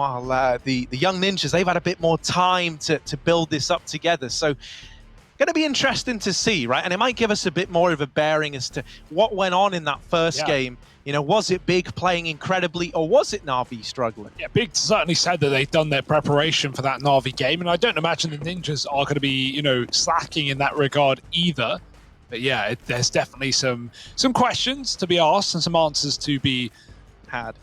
while the young ninjas, they've had a bit more time to build this up together. So going to be interesting to see, right? And it might give us a bit more of a bearing as to what went on in that first game. You know, was it Big playing incredibly, or was it Navi struggling? Yeah, Big certainly said that they've done their preparation for that Navi game, and I don't imagine the ninjas are going to be, you know, slacking in that regard either. But yeah, there's definitely some questions to be asked and some answers to be had.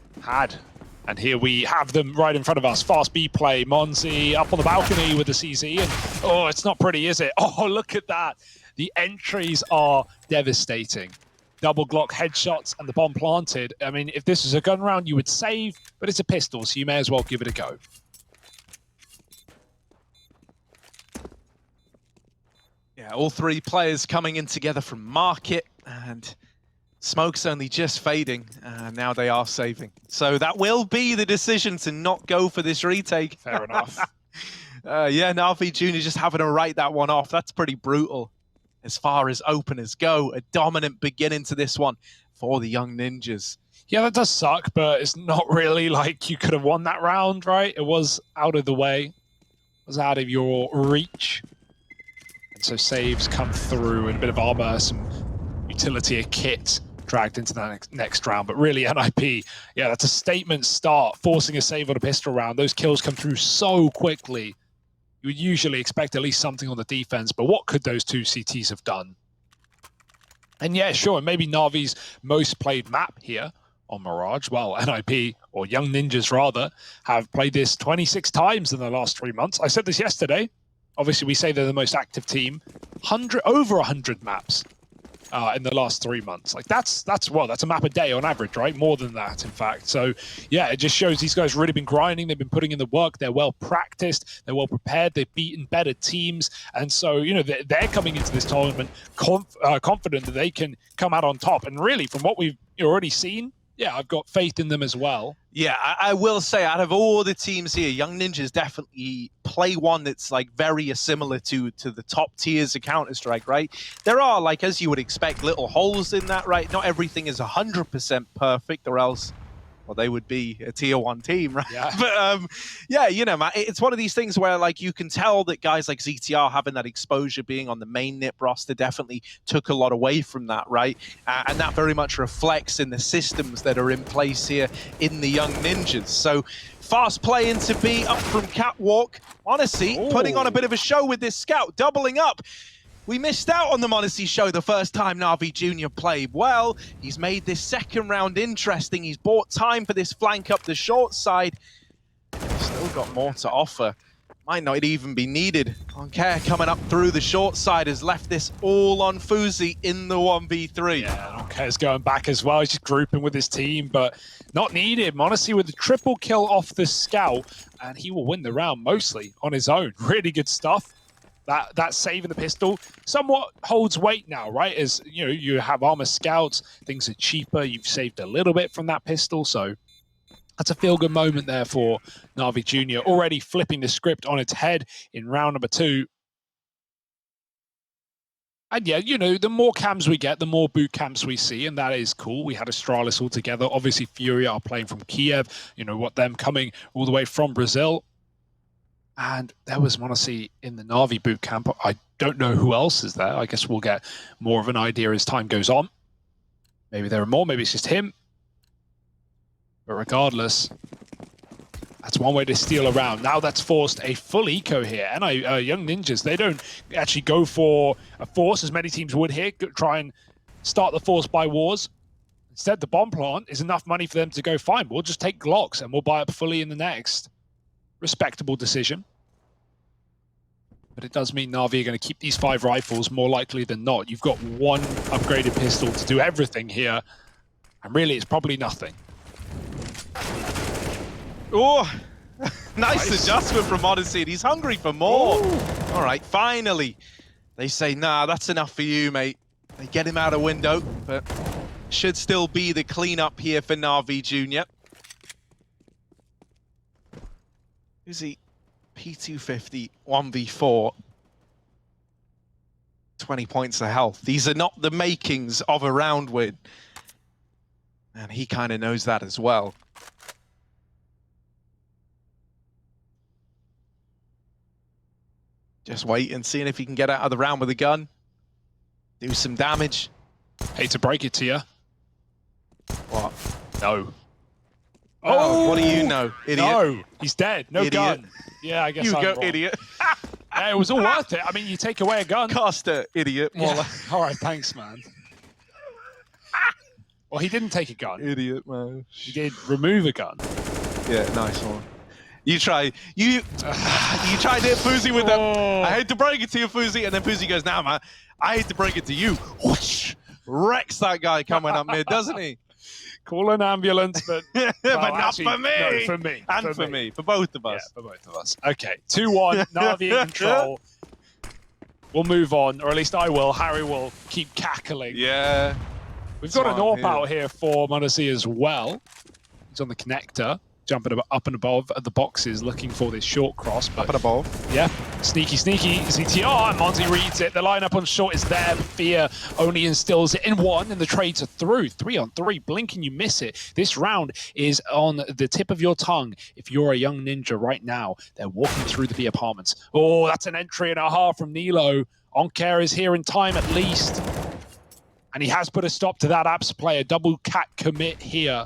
And here we have them right in front of us. Fast B play, Monzi up on the balcony with the CZ, and oh, it's not pretty, is it? Oh, look at that. The entries are devastating. Double Glock headshots and the bomb planted. I mean, if this was a gun round, you would save, but it's a pistol, so you may as well give it a go. Yeah, all three players coming in together from Market, and smoke's only just fading, and now they are saving. So that will be the decision to not go for this retake. Fair enough. Yeah, Navi Jr. just having to write that one off. That's pretty brutal. As far as openers go, a dominant beginning to this one for the young ninjas. Yeah, that does suck, but it's not really like you could have won that round, right? It was out of the way. It was out of your reach. And so saves come through and a bit of armor, some utility, a kit dragged into that next round. But really, NIP, yeah, that's a statement start, forcing a save on a pistol round. Those kills come through so quickly. You would usually expect at least something on the defense, but what could those two CTs have done? And yeah, sure, maybe Navi's most played map here on Mirage, well, NIP, or Young Ninjas rather, have played this 26 times in the last 3 months. I said this yesterday. Obviously, we say they're the most active team. Over 100 maps in the last 3 months. Like that's a map a day on average, right? More than that, in fact. So yeah, it just shows these guys really been grinding. They've been putting in the work. They're well practiced. They're well prepared. They've beaten better teams, and so you know they're coming into this tournament confident that they can come out on top. And really, from what we've already seen, yeah, I've got faith in them as well. Yeah, I will say, out of all the teams here, Young Ninjas definitely play one that's like very similar to the top tiers of Counter-Strike, right? There are, like, as you would expect, little holes in that, right? Not everything is 100% perfect, or else, well, they would be a tier 1 team, right? Yeah. But yeah, you know, man, it's one of these things where like you can tell that guys like ZTR having that exposure, being on the main NIP roster, definitely took a lot away from that, right? And that very much reflects in the systems that are in place here in the Young Ninjas. So fast play into B, up from Catwalk. Honestly, putting on a bit of a show with this scout, doubling up. We missed out on the Modesty show the first time Navi Jr. played. Well, he's made this second round interesting. He's bought time for this flank up the short side. He's still got more to offer. Might not even be needed. Oncare coming up through the short side has left this all on Fuzi in the 1v3. Yeah, Oncare's going back as well. He's just grouping with his team, but not needed. Modesty with a triple kill off the scout, and he will win the round mostly on his own. Really good stuff. That save in the pistol somewhat holds weight now, right? As you know, you have armor scouts, things are cheaper. You've saved a little bit from that pistol, so that's a feel-good moment there for Navi Jr. Already flipping the script on its head in round number 2. And yeah, you know, the more cams we get, the more boot camps we see, and that is cool. We had Astralis all together. Obviously, Fury are playing from Kiev. You know, what them coming all the way from Brazil. And there was Monacy in the Navi boot camp. I don't know who else is there. I guess we'll get more of an idea as time goes on. Maybe there are more. Maybe it's just him. But regardless, that's one way to steal around. Now that's forced a full eco here. And Young Ninjas, they don't actually go for a force as many teams would here. Try and start the force by wars. Instead, the bomb plant is enough money for them to go, fine, we'll just take Glocks and we'll buy up fully in the next. Respectable decision. But it does mean Navi are going to keep these 5 rifles more likely than not. You've got one upgraded pistol to do everything here. And really, it's probably nothing. Oh, nice adjustment from Odyssey. He's hungry for more. Ooh. All right, finally. They say, nah, that's enough for you, mate. They get him out a window, but should still be the cleanup here for Navi Jr. Uzi P250 1v4, 20 points of health. These are not the makings of a round win. And he kind of knows that as well. Just waiting, seeing if he can get out of the round with a gun. Do some damage. Hate to break it to you. What? No. Oh, what do you know, idiot? No, he's dead. No Idiot. gun. Yeah, I guess You I'm go, wrong. idiot. Yeah, it was all worth it. I mean, you take away a gun. Costa, idiot. More Yeah. like All right, thanks, man. Well, he didn't take a gun. idiot, man. He did remove a gun. Yeah, nice one. You tried to hit Fuzi with them. I hate to break it to you, Fuzi. And then Fuzi goes, nah, man, I hate to break it to you. Whoosh! Wrecks that guy coming up mid, doesn't he? Call an ambulance, but, but not actually, for me. No, for me. And for me. For both of us. Yeah, for both of us. Okay, 2-1, Navi in control. We'll move on, or at least I will. Harry will keep cackling. Yeah. We've got an Smart AWP out here for Muncie as well. He's on the connector, jumping up and above at the boxes, looking for this short cross. But Up and above. yeah, sneaky ZTR, and Monty reads it. The lineup on short is there, but Fear only instills it in one, and the trades are through. 3-on-3, blink and you miss it. This round is on the tip of your tongue. If you're a young ninja right now, they're walking through the B apartments. Oh, that's an entry and a half from Nilo. Oncare is here in time at least. And he has put a stop to that Apps player. Double cat commit here.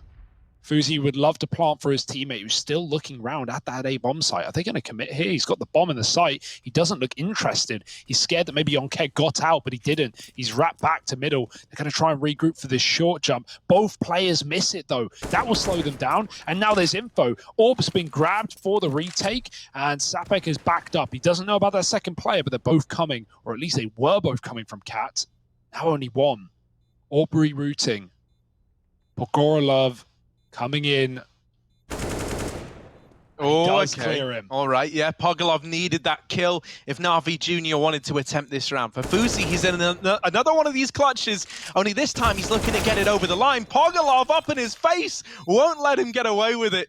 Fuzi would love to plant for his teammate who's still looking round at that A bomb site. Are they going to commit here? He's got the bomb in the site. He doesn't look interested. He's scared that maybe Onkeg got out, but he didn't. He's wrapped back to middle. They're going to try and regroup for this short jump. Both players miss it, though. That will slow them down. And now there's info. Orb's been grabbed for the retake, and Sapek is backed up. He doesn't know about that second player, but they're both coming, or at least they were both coming from Cat. Now only one. Orb rerouting. Pogorolov coming in. Oh, does okay. clear him. All right, yeah. Pogolov needed that kill if Navi Jr. wanted to attempt this round. For Fuzi, he's in another one of these clutches, only this time he's looking to get it over the line. Pogolov up in his face, won't let him get away with it.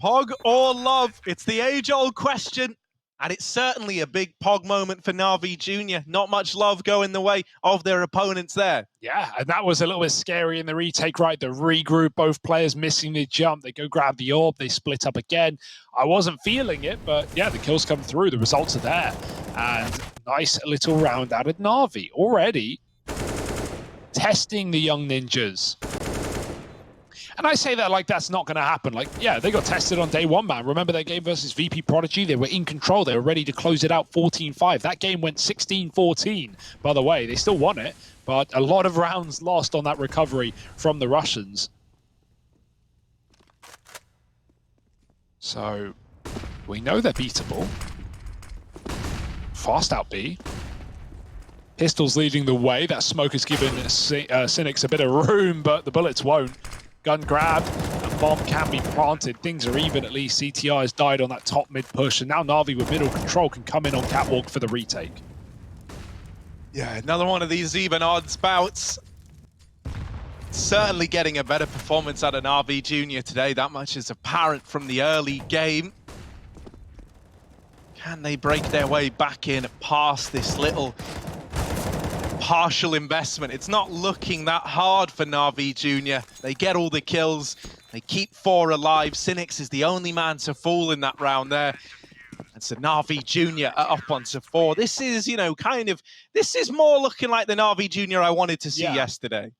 Pog or love? It's the age-old question. And it's certainly a big Pog moment for Navi Jr. Not much love going the way of their opponents there. Yeah, and that was a little bit scary in the retake, right? The regroup, both players missing the jump. They go grab the orb, they split up again. I wasn't feeling it, but yeah, the kills come through. The results are there. And nice little round out of Navi. Already testing the young ninjas. And I say that like that's not going to happen. Like, yeah, they got tested on day one, man. Remember that game versus VP Prodigy? They were in control. They were ready to close it out 14-5. That game went 16-14, by the way. They still won it, but a lot of rounds lost on that recovery from the Russians. So, we know they're beatable. Fast out B. Pistols leading the way. That smoke has given Cynics a bit of room, but the bullets won't. Gun grabbed, and bomb can be planted. Things are even at least. CTR has died on that top mid push, and now Navi with middle control can come in on catwalk for the retake. Yeah, another one of these even odds bouts. Certainly getting a better performance out of Navi Jr. today. That much is apparent from the early game. Can they break their way back in past this little partial investment? It's not looking that hard for Navi Jr. They get all the kills. They keep 4 alive. Cynics is the only man to fall in that round there. And so Navi Jr. are up onto 4. This is, you know, this is more looking like the Navi Jr. I wanted to see yesterday.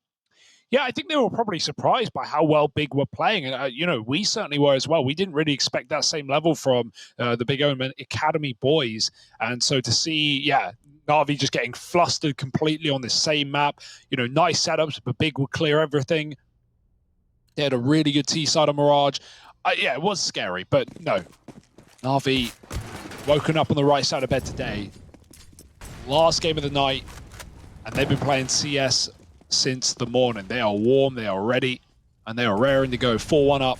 Yeah, I think they were probably surprised by how well Big were playing. And, you know, we certainly were as well. We didn't really expect that same level from the Big Omen Academy boys. And so to see, yeah, Navi just getting flustered completely on this same map. You know, nice setups, but Big would clear everything. They had a really good T-side on Mirage. Yeah, it was scary, but no. Navi woken up on the right side of bed today. Last game of the night, and they've been playing CS since the morning. They are warm, they are ready, and they are raring to go. 4-1 up.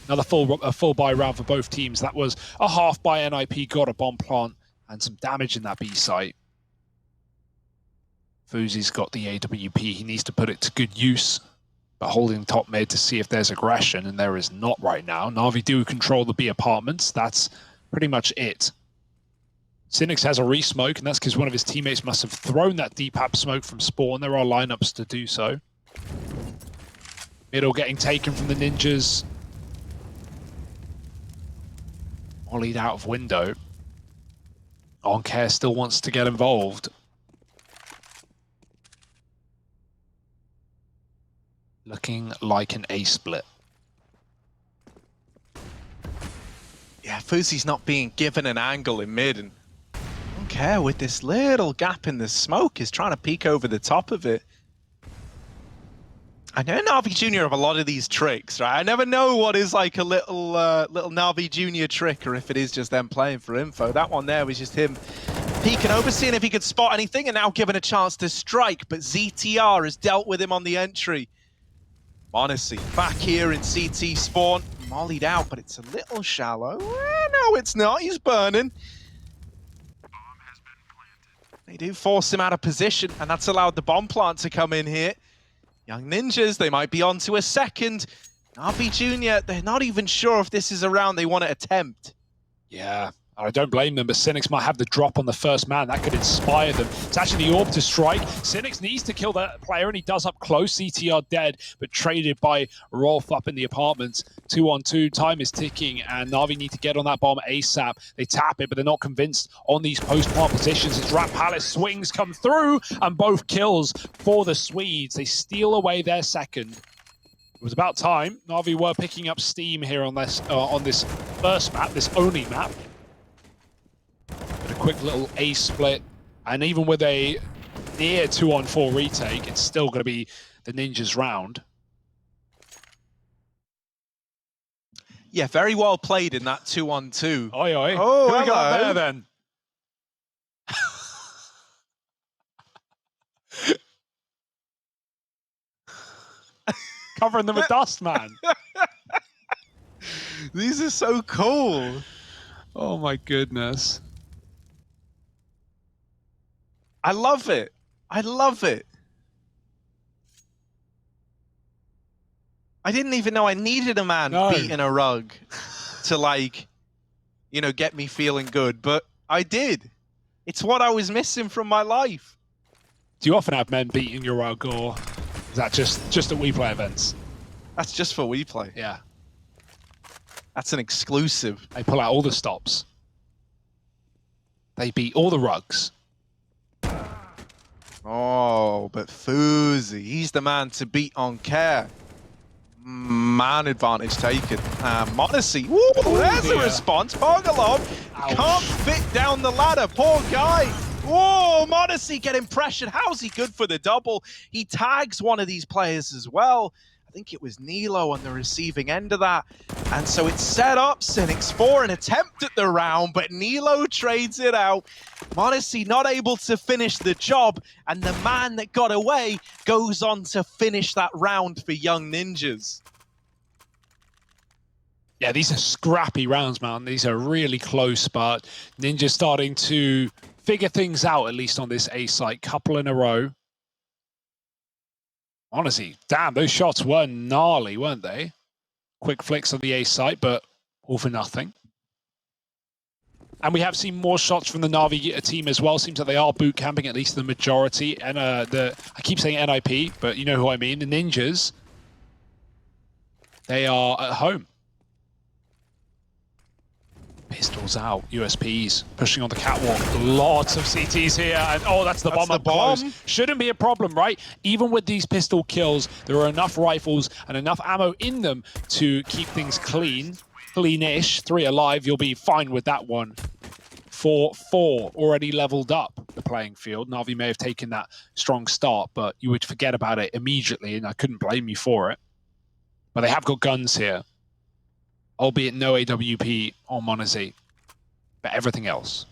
Another full buy round for both teams. That was a half buy NIP, got a bomb plant, and some damage in that B site. Fuzi's got the AWP. He needs to put it to good use, but holding top mid to see if there's aggression, and there is not right now. Navi do control the B apartments. That's pretty much it. Cynics has a re-smoke, and that's because one of his teammates must have thrown that deep app smoke from spawn. There are lineups to do so. Middle getting taken from the ninjas. Volleyed out of window. OnCare still wants to get involved. Looking like an A split. Yeah, Fuzi's not being given an angle in mid, and OnCare with this little gap in the smoke is trying to peek over the top of it. I know Navi Jr. have a lot of these tricks, right? I never know what is like a little Navi Jr. trick or if it is just them playing for info. That one there was just him peeking over, seeing if he could spot anything, and now given a chance to strike, but ZTR has dealt with him on the entry. Honestly, back here in CT spawn, mollied out, but it's a little shallow. No, it's not. He's burning. They do force him out of position, and that's allowed the bomb plant to come in here. Young Ninjas, they might be on to a second. Navi Jr., they're not even sure if this is a round they want to attempt. Yeah, I don't blame them, but Cynics might have the drop on the first man. That could inspire them. It's actually the orb to strike. Cynics needs to kill that player, and he does up close. CTR dead, but traded by Rolf up in the apartments. 2-on-2, time is ticking, and Navi need to get on that bomb ASAP. They tap it, but they're not convinced on these post-plant positions. As Rat Palace swings come through, and both kills for the Swedes. They steal away their second. It was about time. Navi were picking up steam here on this first map, this only map. But a quick little A split, and even with a near 2-on-4 retake, it's still going to be the Ninjas round. Yeah, very well played in that 2-on-2. Oi, oi. Oh, Who we got hello. there then? Covering them with dust, man. These are so cool. Oh my goodness. I love it. I love it. I didn't even know I needed a man beating a rug to, like, you know, get me feeling good, but I did. It's what I was missing from my life. Do you often have men beating your rug, or is that just at Weplay events? That's just for Weplay. Yeah. That's an exclusive. They pull out all the stops. They beat all the rugs. Oh, but Fuzi, he's the man to beat OnCare. Man advantage taken. Modesty. Woo, there's a response. Pogalov can't fit down the ladder. Poor guy. Whoa, Modesty getting pressured. How's he good for the double? He tags one of these players as well. I think it was Nilo on the receiving end of that. And so it's set up Cynics for an attempt at the round, but Nilo trades it out. Modesty not able to finish the job, and the man that got away goes on to finish that round for Young Ninjas. Yeah, these are scrappy rounds, man. These are really close, but Ninja's starting to figure things out, at least on this A site. Couple in a row. Honestly, damn, those shots were gnarly, weren't they? Quick flicks on the A site, but all for nothing. And we have seen more shots from the Navi team as well. Seems like they are boot camping, at least the majority. And I keep saying NIP, but you know who I mean. The Ninjas, they are at home. Pistols out, USPs pushing on the catwalk. Lots of CTs here, and oh, that's the bomb up close. Shouldn't be a problem, right? Even with these pistol kills, there are enough rifles and enough ammo in them to keep things clean, cleanish. 3 alive, you'll be fine with that one. 4-4 already leveled up the playing field. Navi may have taken that strong start, but you would forget about it immediately, and I couldn't blame you for it. But they have got guns here. Albeit no AWP on Monazi, but everything else.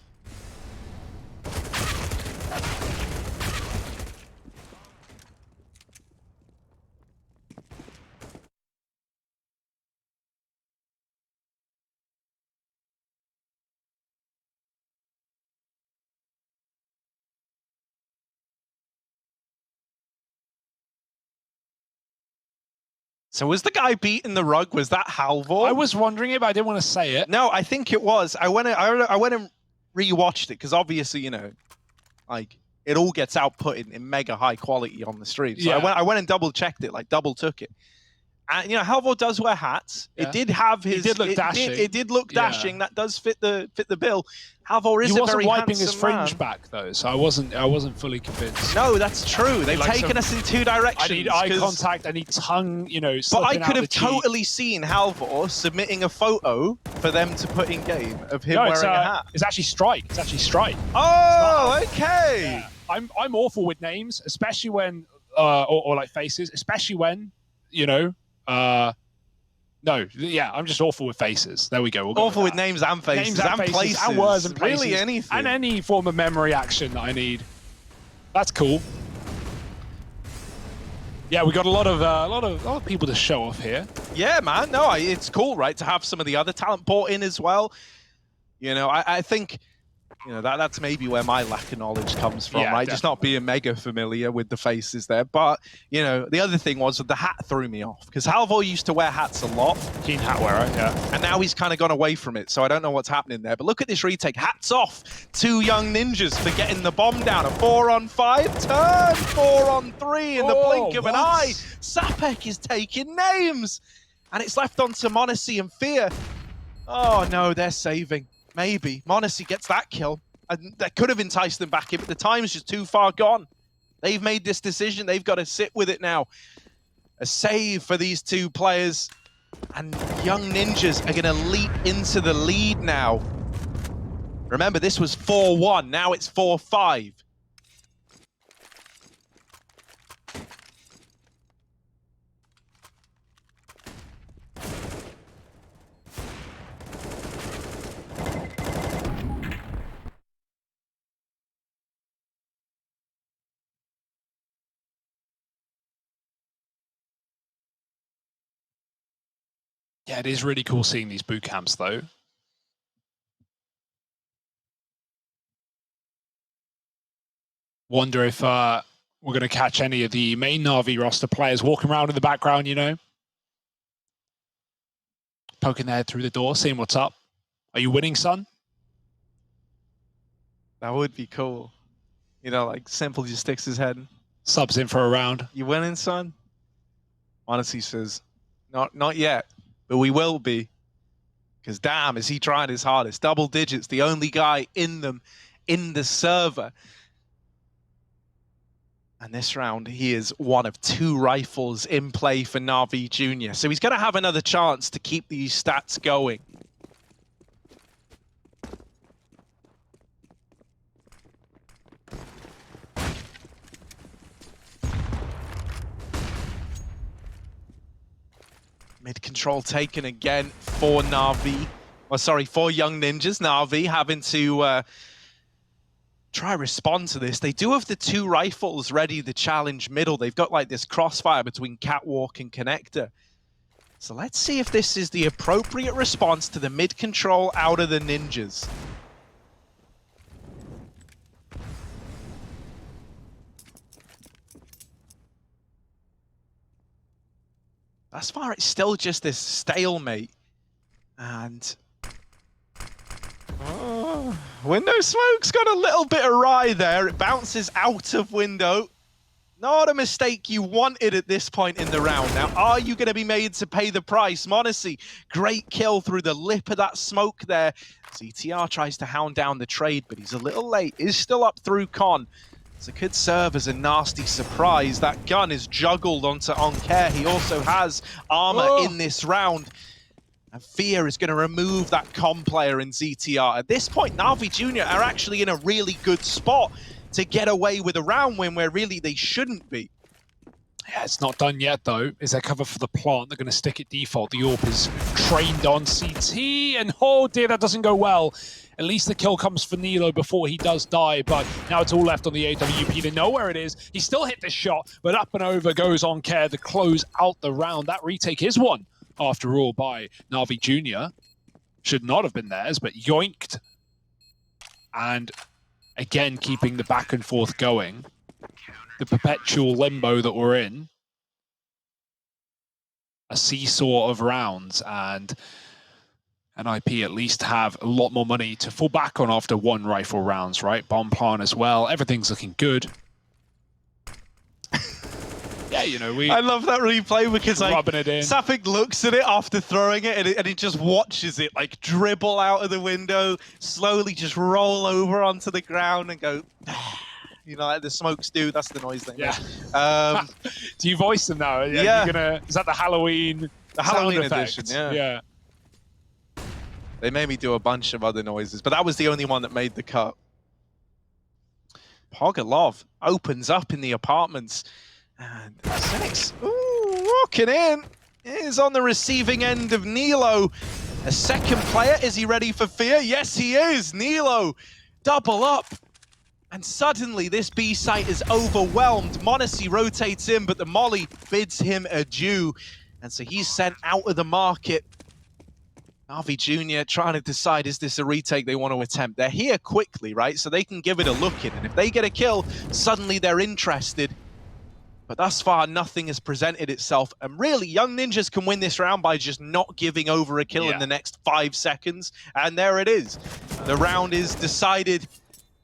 So was the guy beating the rug, was that Halvor? I was wondering it, but I didn't want to say it. No, I think it was. I went and rewatched it, because obviously, you know, like, it all gets output in mega high quality on the stream. So yeah. I went and double checked it, like double took it. And, you know, Halvor does wear hats. Yeah. It did have his... It did look dashing. It did look dashing. Yeah. That does fit the bill. Halvor is a very handsome man. He wasn't wiping his fringe back, though, so I wasn't fully convinced. No, that's true. They've like taken us in two directions. I need eye contact, I need tongue, you know, but I could have cheek. totally seen Halvor submitting a photo for them to put in game of him wearing a hat. It's actually Strike. It's actually Strike. Oh, okay. Yeah. I'm awful with names, especially when, or like faces, especially when, you know, no, yeah, I'm just awful with faces. There we go. We'll awful with names and faces, and places, and words and places, really anything, and any form of memory action that I need. That's cool. Yeah, we got a lot of people to show off here. Yeah, man. No, it's cool, right, to have some of the other talent brought in as well. You know, I think, you know, that's maybe where my lack of knowledge comes from, right? Definitely. Just not being mega familiar with the faces there. But, you know, the other thing was that the hat threw me off, because Halvor used to wear hats a lot. Keen hat wearer, yeah. And now he's kind of gone away from it, so I don't know what's happening there. But look at this retake. Hats off to Young Ninjas for getting the bomb down. A 4-on-5 turn, 4-on-3 in the blink of an eye. Sapek is taking names. And it's left on to m0NESY and Fear. Oh, no, they're saving. Maybe. m0NESY gets that kill. And that could have enticed them back in, but the time's just too far gone. They've made this decision. They've got to sit with it now. A save for these two players. And Young Ninjas are going to leap into the lead now. Remember, this was 4-1. Now it's 4-5. Yeah, it is really cool seeing these boot camps, though. Wonder if we're going to catch any of the main Navi roster players walking around in the background, you know? Poking their head through the door, seeing what's up. Are you winning, son? That would be cool. You know, like, Simple just sticks his head. Subs in for a round. You winning, son? Honestly says, not yet. But we will be, because damn, is he trying his hardest. Double digits, the only guy in them, in the server. And this round, he is one of 2 rifles in play for Navi Jr. So he's going to have another chance to keep these stats going. Mid-control taken again for Navi. Well, sorry, for Young Ninjas. Navi having to try respond to this. They do have the 2 rifles ready to challenge middle. They've got like this crossfire between Catwalk and Connector. So let's see if this is the appropriate response to the mid-control out of the Ninjas. Thus far, it's still just this stalemate. And window smoke's got a little bit awry there. It bounces out of window. Not a mistake you wanted at this point in the round. Now, are you going to be made to pay the price? m0NESY, great kill through the lip of that smoke there. ZTR tries to hound down the trade, but he's a little late. Is still up through Con. So it could serve as a nasty surprise. That gun is juggled onto Oncare. He also has armor in this round. And Fear is going to remove that com player in ZTR. At this point, Navi Jr. are actually in a really good spot to get away with a round win where really they shouldn't be. Yeah, it's not done yet, though. Is there cover for the plant? They're going to stick it default. The AWP is trained on CT, and oh dear, that doesn't go well. At least the kill comes for Nilo before he does die, but now it's all left on the AWP. They know where it is. He still hit the shot, but up and over goes Oncare to close out the round. That retake is won, after all, by Navi Jr. Should not have been theirs, but yoinked. And again, keeping the back and forth going. The perpetual limbo that we're in. A seesaw of rounds, and NIP at least have a lot more money to fall back on after 1 rifle rounds, right? Bomb plan as well. Everything's looking good. Yeah, you know, I love that replay because like rubbing it in. Sapik looks at it after throwing it and it just watches it like dribble out of the window, slowly just roll over onto the ground and go, you know, like the smokes do. That's the noise they make. Do you voice them now? Yeah. Is that the Halloween? The Halloween edition, Yeah. They made me do a bunch of other noises, but that was the only one that made the cut. Pogalov opens up in the apartments, and Senex, walking in, is on the receiving end of Nilo. A second player, is he ready for fear? Yes, he is. Nilo, double up. And suddenly this B site is overwhelmed. Monacy rotates in, but the Molly bids him adieu. And so he's sent out of the market. Navi Jr. trying to decide, is this a retake they want to attempt? They're here quickly, right? So they can give it a look in. And if they get a kill, suddenly they're interested. But thus far, nothing has presented itself. And really, Young Ninjas can win this round by just not giving over a kill in the next 5 seconds. And there it is. The round is decided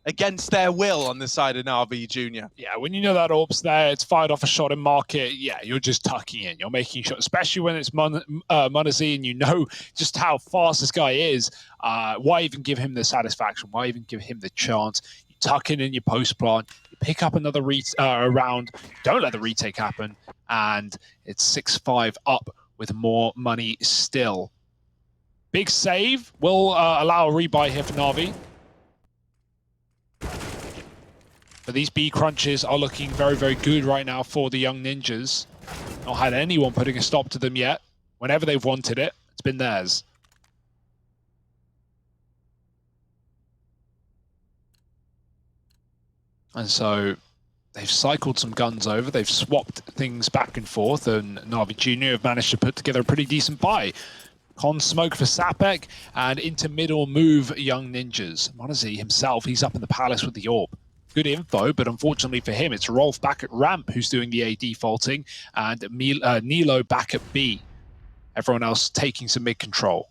against their will on the side of Navi Jr. Yeah, when you know that Orb's there, it's fired off a shot in market, yeah, you're just tucking in. You're making shots, especially when it's Monacy and you know just how fast this guy is. Why even give him the satisfaction? Why even give him the chance? You tuck in your post plant, you pick up another round, don't let the retake happen, and it's 6-5 up with more money still. Big save will allow a rebuy here for Navi. But these B crunches are looking very, very good right now for the Young Ninjas. Not had anyone putting a stop to them yet. Whenever they've wanted it, it's been theirs. And so they've cycled some guns over. They've swapped things back and forth, and Navi Jr. have managed to put together a pretty decent buy. Con smoke for Sapek, and into middle move Young Ninjas. Monazy himself, he's up in the palace with the orb. Good info, but unfortunately for him, it's Rolf back at ramp who's doing the A defaulting, and Nilo back at B. Everyone else taking some mid control.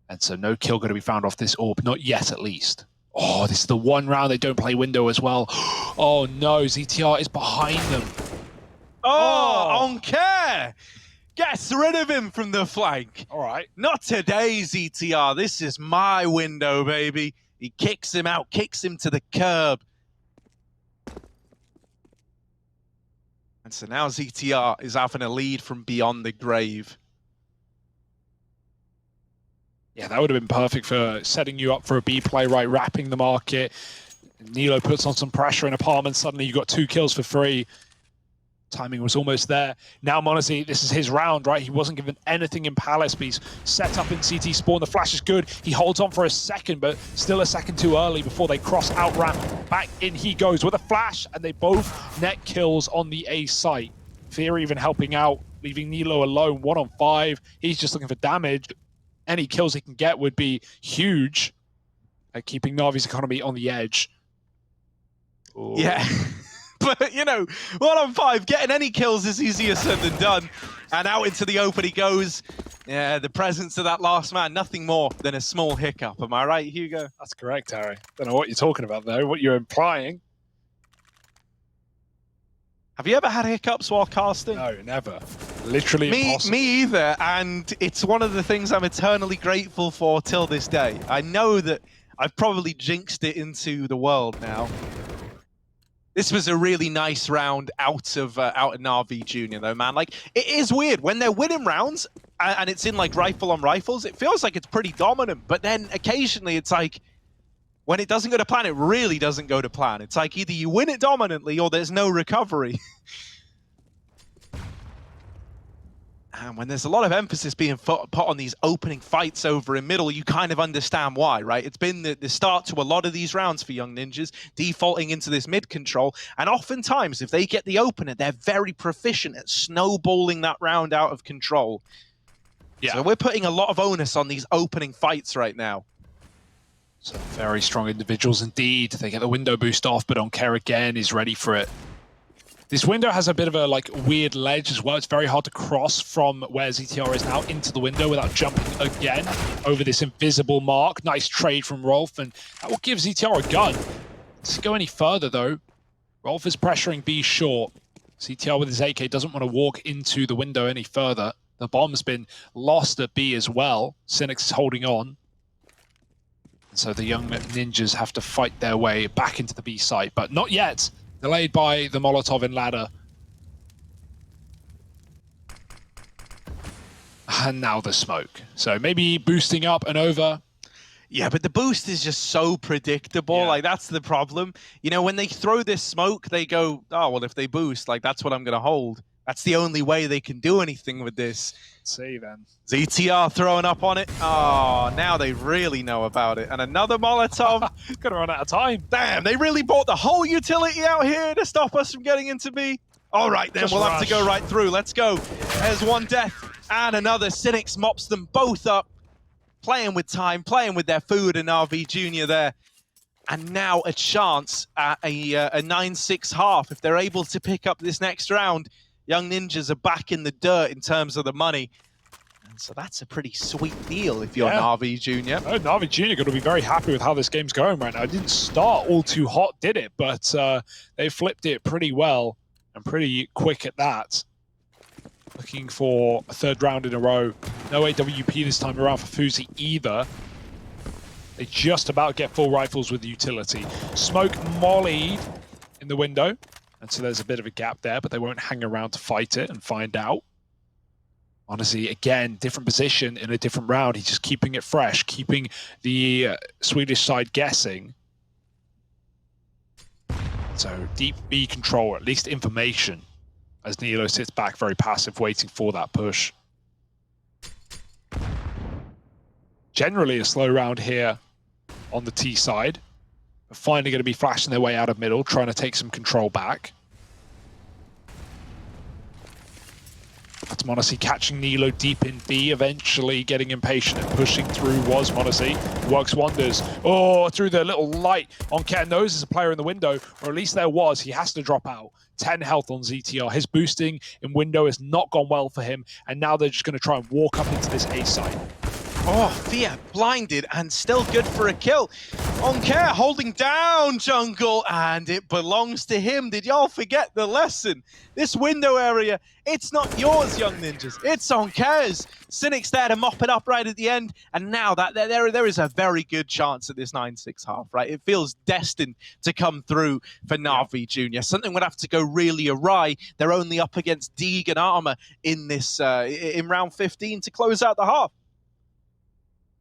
And so no kill going to be found off this orb, not yet at least. Oh, this is the one round they don't play window as well. Oh no, ZTR is behind them. Oh, on care! Gets rid of him from the flank. All right. Not today, ZTR. This is my window, baby. He kicks him out, kicks him to the curb. And so now ZTR is having a lead from beyond the grave. Yeah, that would have been perfect for setting you up for a B play, right? Wrapping the market. Nilo puts on some pressure in apartment. Suddenly you got 2 kills for free. Timing was almost there. Now Monacy, this is his round, right? He wasn't given anything in Palace, but he's set up in CT spawn. The flash is good. He holds on for a second, but still a second too early before they cross out ramp. Back in he goes with a flash, and they both net kills on the A site. Fear even helping out, leaving Nilo alone, 1-on-5. He's just looking for damage. Any kills he can get would be huge at keeping Navi's economy on the edge. Ooh. Yeah. But, you know, 1-on-5, getting any kills is easier said than done. And out into the open he goes. Yeah, the presence of that last man, nothing more than a small hiccup. Am I right, Hugo? That's correct, Harry. Don't know what you're talking about, though, what you're implying. Have you ever had hiccups while casting? No, never. Literally impossible. Me either, and it's one of the things I'm eternally grateful for till this day. I know that I've probably jinxed it into the world now. This was a really nice round out of Navi Jr. though, man. Like, it is weird when they're winning rounds and it's in like rifle on rifles. It feels like it's pretty dominant, but then occasionally it's like when it doesn't go to plan, it really doesn't go to plan. It's like either you win it dominantly or there's no recovery. And when there's a lot of emphasis being put on these opening fights over in middle, you kind of understand why, right? It's been the start to a lot of these rounds for Young Ninjas, defaulting into this mid control. And oftentimes, if they get the opener, they're very proficient at snowballing that round out of control. Yeah. So we're putting a lot of onus on these opening fights right now. So very strong individuals indeed. They get the window boost off, but Onkare again is ready for it. This window has a bit of a weird ledge as well. It's very hard to cross from where ZTR is now into the window without jumping again over this invisible mark. Nice trade from Rolf, and that will give ZTR a gun. To go any further though, Rolf is pressuring B short. CTR with his AK doesn't want to walk into the window any further. The bomb's been lost at B as well. Cynics is holding on. And so the young ninjas have to fight their way back into the B site, but not yet. Delayed by the Molotov in ladder. And now the smoke. So maybe boosting up and over. Yeah, but the boost is just so predictable. Yeah. Like, that's the problem. You know, when they throw this smoke, they go, oh, well, if they boost, like, that's what I'm going to hold. That's the only way they can do anything with this. Let's see, then. ZTR throwing up on it. Oh, now they really know about it. And another Molotov. Gonna run out of time. Damn, they really bought the whole utility out here to stop us from getting into B. All right, then, we'll have to go right through. Let's go. There's one death and another. Cynics mops them both up. Playing with time, playing with their food, and Navi Jr. there. And now a chance at a 9-6 half. If they're able to pick up this next round, Young Ninjas are back in the dirt in terms of the money. And so that's a pretty sweet deal if you're Navi Jr. Oh, Navi Jr. going to be very happy with how this game's going right now. It didn't start all too hot, did it? But they flipped it pretty well and pretty quick at that. Looking for a third round in a row. No AWP this time around for Fuzi either. They just about get full rifles with utility. Smoke mollied in the window. And so there's a bit of a gap there, but they won't hang around to fight it and find out. Honestly, again, different position in a different round. He's just keeping it fresh, keeping the Swedish side guessing. So deep B control, or at least information, as Nilo sits back very passive, waiting for that push. Generally a slow round here on the T side. But finally going to be flashing their way out of middle, trying to take some control back. That's Monacy catching Nilo deep in B, eventually getting impatient and pushing through was Monacy. Works wonders. Oh, through the little light on Ken. Knows there's a player in the window, or at least there was. He has to drop out. 10 health on ZTR. His boosting in window has not gone well for him, and now they're just going to try and walk up into this A site. Oh, Fia blinded and still good for a kill. On Care holding down jungle, and it belongs to him. Did y'all forget the lesson? This window area, it's not yours, Young Ninjas. It's on Care's. Cynic's there to mop it up right at the end, and now that there is a very good chance at this 9-6 half, right? It feels destined to come through for Navi Jr. Something would have to go really awry. They're only up against Deeg and Armor in this in round 15 to close out the half.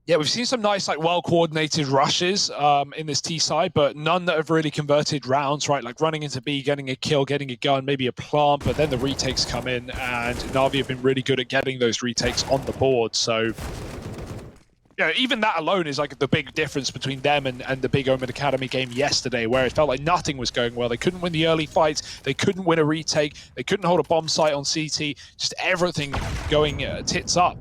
Yeah, we've seen some nice, like, well-coordinated rushes in this T side, but none that have really converted rounds, right? Like running into B, getting a kill, getting a gun, maybe a plant, but then the retakes come in, and Navi have been really good at getting those retakes on the board. So, yeah, even that alone is like the big difference between them and the big Omen Academy game yesterday, where it felt like nothing was going well. They couldn't win the early fights, they couldn't win a retake, they couldn't hold a bomb site on CT, just everything going tits up.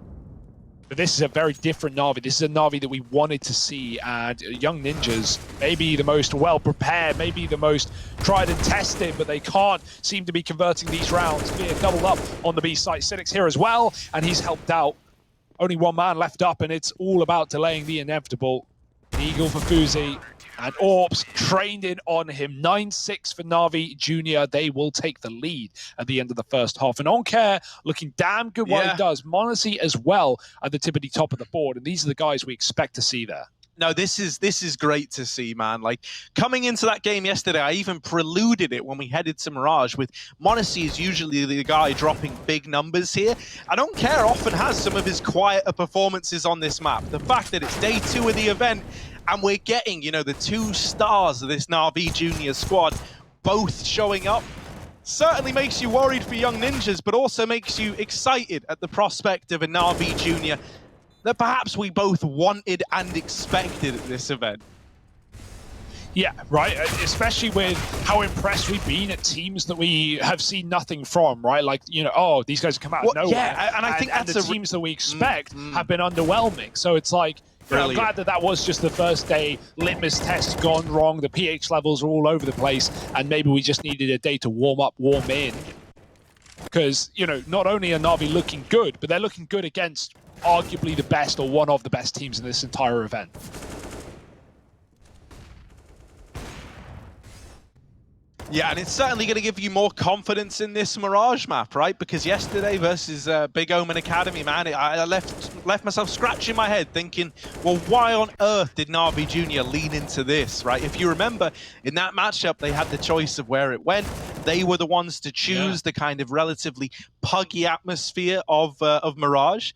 But this is a very different Navi. This is a Navi that we wanted to see, and Young Ninjas, maybe the most well-prepared, maybe the most tried and tested, but they can't seem to be converting these rounds. Fear doubled up on the B site. Cynic's here as well, and he's helped out. Only one man left up, and it's all about delaying the inevitable. Eagle for Fuzi, and Orps trained in on him. 9-6 for Navi Jr. They will take the lead at the end of the first half. And On Care looking damn good what he does. Monacy as well at the tippity top of the board. And these are the guys we expect to see there. No, this is great to see, man. Like, coming into that game yesterday, I even preluded it when we headed to Mirage with Monacy is usually the guy dropping big numbers here. I don't care, often has some of his quieter performances on this map. The fact that it's day 2 of the event and we're getting, you know, the 2 stars of this Navi Junior squad both showing up certainly makes you worried for Young Ninjas, but also makes you excited at the prospect of a Navi Junior that perhaps we both wanted and expected at this event. Yeah, right. Especially with how impressed we've been at teams that we have seen nothing from, right? Like, you know, oh, these guys have come out of nowhere. Yeah, and I think that's the teams that we expect have been underwhelming. So it's like, you know, I'm glad that that was just the first day litmus test gone wrong. The pH levels are all over the place, and maybe we just needed a day to warm up, warm in. Because, you know, not only are Navi looking good, but they're looking good against arguably the best or one of the best teams in this entire event. Yeah, and it's certainly going to give you more confidence in this Mirage map, right? Because yesterday versus Big Omen Academy, man, I left myself scratching my head thinking, well, why on earth did Navi Jr. lean into this, right? If you remember, in that matchup, they had the choice of where it went. They were the ones to choose the kind of relatively puggy atmosphere of Mirage.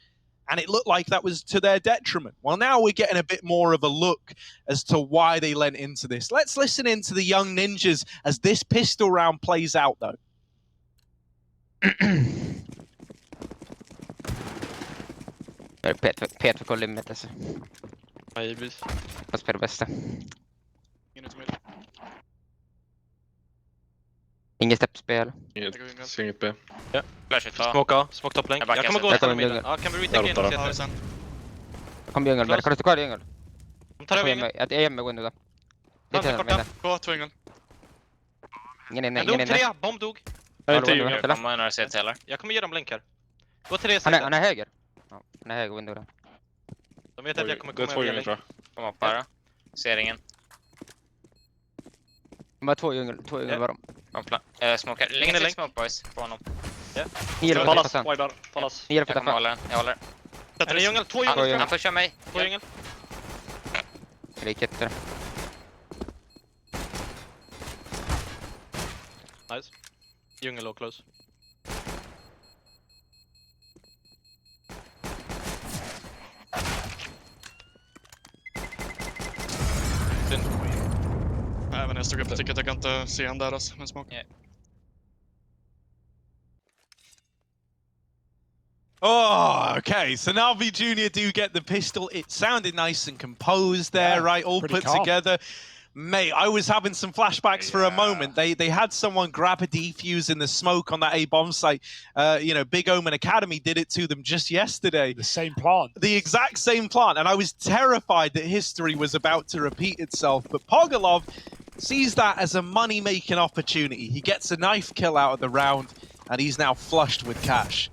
And it looked like that was to their detriment. Well, now we're getting a bit more of a look as to why they lent into this. Let's listen into the young ninjas as this pistol round plays out, though. P2 på limmet alltså. Givetvis. Fast på det bästa. Ingen ut med. Inget steppspel. Inget B. Ja. Flash it. Smoke top lane. Jag kommer gå och ställa midden. Ja, kan vi retake in och se det sen? Jag kommer djungel, kan du stå kvar i djungel? De tar över djungel. Jag är med window då. Vänta, korta. På två djungel. Ingen inne, En ingen dog, inne. 3, bomb dog. Jag är inte djungel, jag kommer några CT heller. Jag kommer ge dem länkar. Gå till det sättet. Han är höger. Ja, han är höger window då. De vet att jag kommer Det är komma två över djungel, tror länk. jag. Kom upp bara. Ser ingen. De har två djungel var de. Smokar. Ingen är länk. Smoke boys på honom. Ni hjälper Talas, på widear, talas. Ni hjälper Jag kommer på hålla. Jag håller. Sätter ni djungel, 2 djungel. Han pushar mig. 2 djungel. Riket där. Nice. Djungel och close. Även när jag stod upp tycker jag kan inte se han där alltså, med smoke. Yeah. Oh, okay. So Navi Jr. do get the pistol. It sounded nice and composed there, right? All put calm. together. Mate, I was having some flashbacks for a moment. They had someone grab a defuse in the smoke on that A-bomb site. You know, Big Omen Academy did it to them just yesterday. The same plant. The exact same plant. And I was terrified that history was about to repeat itself. But Pogolov sees that as a money-making opportunity. He gets a knife kill out of the round, and he's now flushed with cash.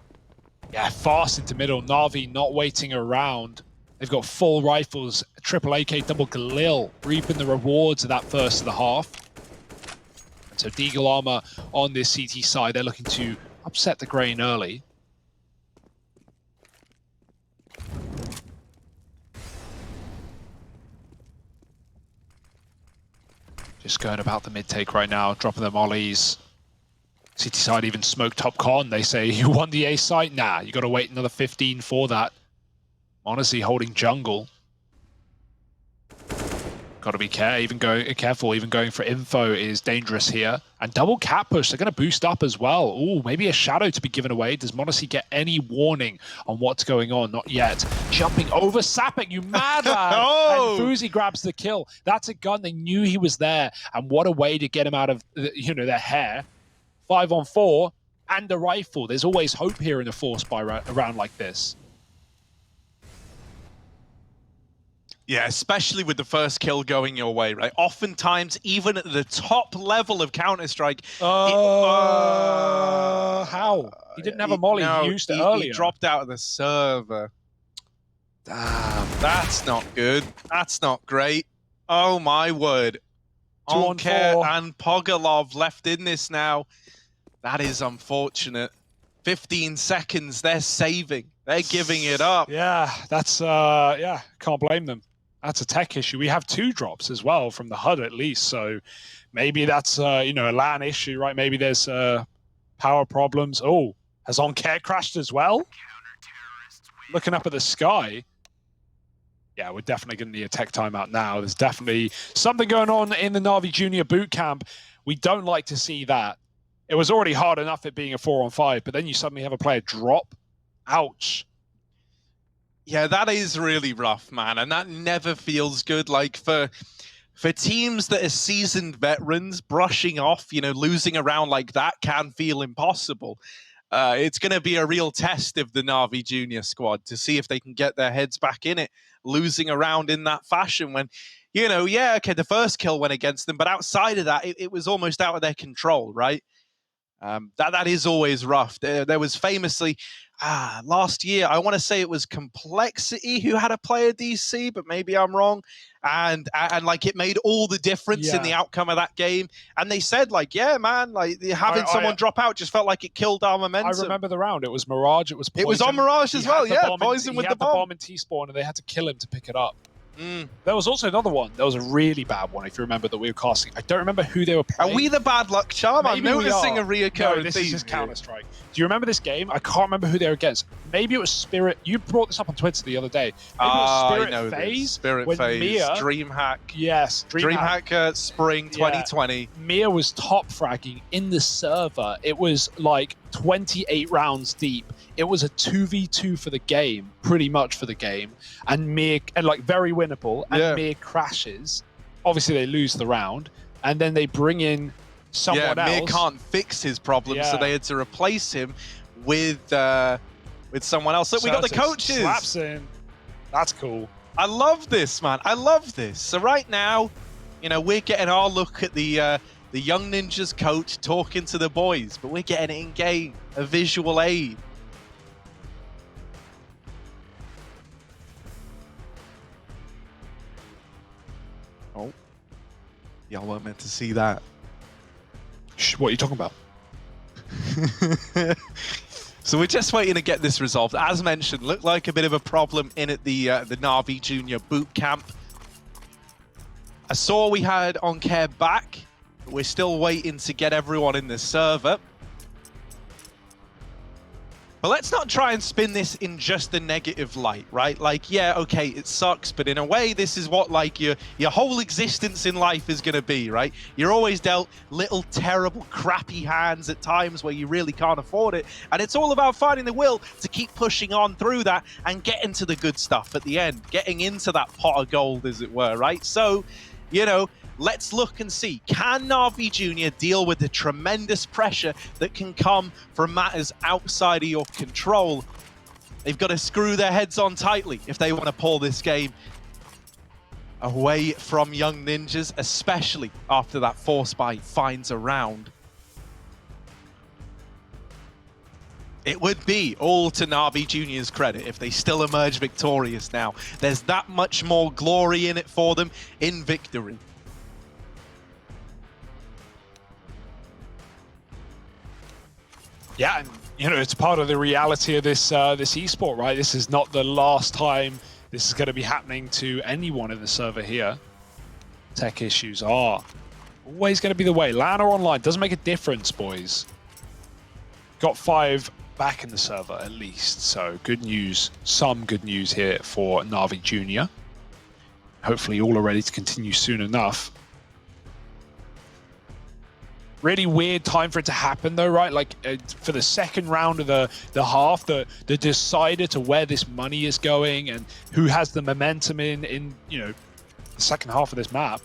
Yeah, fast into middle. Navi not waiting around. They've got full rifles, triple AK, double Galil, reaping the rewards of that first of the half. So Deagle Armor on this CT side, they're looking to upset the grain early. Just going about the mid take right now, dropping their mollies. CT side even smoked top con. They say, you won the A site? Nah, you got to wait another 15 for that. Honestly, holding jungle. Got to be careful. Even going for info is dangerous here. And double cat push. They're going to boost up as well. Ooh, maybe a shadow to be given away. Does Monacy get any warning on what's going on? Not yet. Jumping over Sapek, you mad lad! Oh! And Fuzi grabs the kill. That's a gun. They knew he was there. And what a way to get him out of their hair. 5-on-4 and a rifle. There's always hope here in a force by round like this. Yeah, especially with the first kill going your way, right? Oftentimes, even at the top level of Counter-Strike... how? He didn't have a molly, no, he used it earlier. He dropped out of the server. Damn, that's not good. That's not great. Oh my word. 2 on 4. And Pogolov left in this now. That is unfortunate. 15 seconds, they're saving. They're giving it up. Yeah, that's, can't blame them. That's a tech issue. We have 2 drops as well from the HUD at least, so maybe that's, a LAN issue, right? Maybe there's power problems. Oh, has On-Care crashed as well? Looking up at the sky. Yeah, we're definitely going to need a tech timeout now. There's definitely something going on in the Navi Junior boot camp. We don't like to see that. It was already hard enough it being a 4-on-5, but then you suddenly have a player drop. Ouch. Yeah, that is really rough, man, and that never feels good. Like for teams that are seasoned veterans, brushing off, losing a round like that can feel impossible. It's going to be a real test of the Navi Junior squad to see if they can get their heads back in it, losing a round in that fashion when, the first kill went against them, but outside of that, it was almost out of their control, right? That is always rough. There was famously last year, I want to say it was Complexity who had a player DC, but maybe I'm wrong. And like it made all the difference in the outcome of that game. And they said like, yeah, man, like having someone drop out just felt like it killed our momentum. I remember the round. It was Mirage. It was Poison. It was on Mirage as well. Yeah, Poison with the bomb in T-spawn, and they had to kill him to pick it up. There was also another one. There was a really bad one, if you remember, that we were casting. I don't remember who they were playing. Are we the bad luck charm? Maybe I'm noticing a reoccurring No, this theme. is just Counter-Strike. Do you remember this game? I can't remember who they were against. Maybe it was Spirit. You brought this up on Twitter the other day. Maybe it was Spirit Phase. Spirit Phase. Mia, DreamHack. Yes. DreamHack Spring 2020. Mia was top fragging in the server. It was like 28 rounds deep. It was a 2v2 for the game, pretty much for the game, and like very winnable. And Mia crashes. Obviously, they lose the round, and then they bring in someone else. Mia can't fix his problem, so they had to replace him with someone else. Look, we got the coaches. Slaps in. That's cool. I love this, man. I love this. So right now, you know, we're getting our look at the Young Ninjas coach talking to the boys, but we're getting it in game, a visual aid. Oh, y'all weren't meant to see that. Shh, what are you talking about? So we're just waiting to get this resolved. As mentioned, looked like a bit of a problem in at the Navi Junior boot camp. I saw we had OnCare back, but we're still waiting to get everyone in the server. But let's not try and spin this in just the negative light, right? Like, yeah, okay, it sucks, but in a way, this is what like your whole existence in life is going to be, right? You're always dealt little, terrible, crappy hands at times where you really can't afford it. And it's all about finding the will to keep pushing on through that and getting to the good stuff at the end, getting into that pot of gold, as it were, right? So, you know, let's look and see, can Navi Junior deal with the tremendous pressure that can come from matters outside of your control? They've got to screw their heads on tightly if they want to pull this game away from Young Ninjas, especially after that Force Buy finds a round. It would be all to Navi Junior's credit if they still emerge victorious now. There's that much more glory in it for them in victory. Yeah, and you know, it's part of the reality of this this esport, right? This is not the last time this is going to be happening to anyone in the server here. Tech issues are always going to be the way. LAN or online, doesn't make a difference, boys. Got 5 back in the server at least, so good news. Some good news here for Navi Junior. Hopefully all are ready to continue soon enough. Really weird time for it to happen though, right? Like for the second round of the half, the decider to where this money is going and who has the momentum in you know, the second half of this map.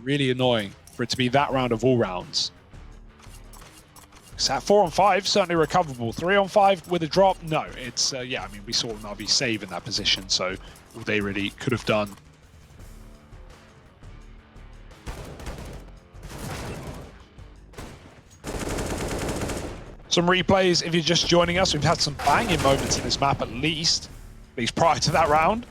Really annoying for it to be that round of all rounds. So at 4 on 5, certainly recoverable. 3 on 5 with a drop, no. It's yeah, I mean, we saw Navi save in that position, so all they really could have done. Some replays, if you're just joining us, we've had some banging moments in this map at least prior to that round.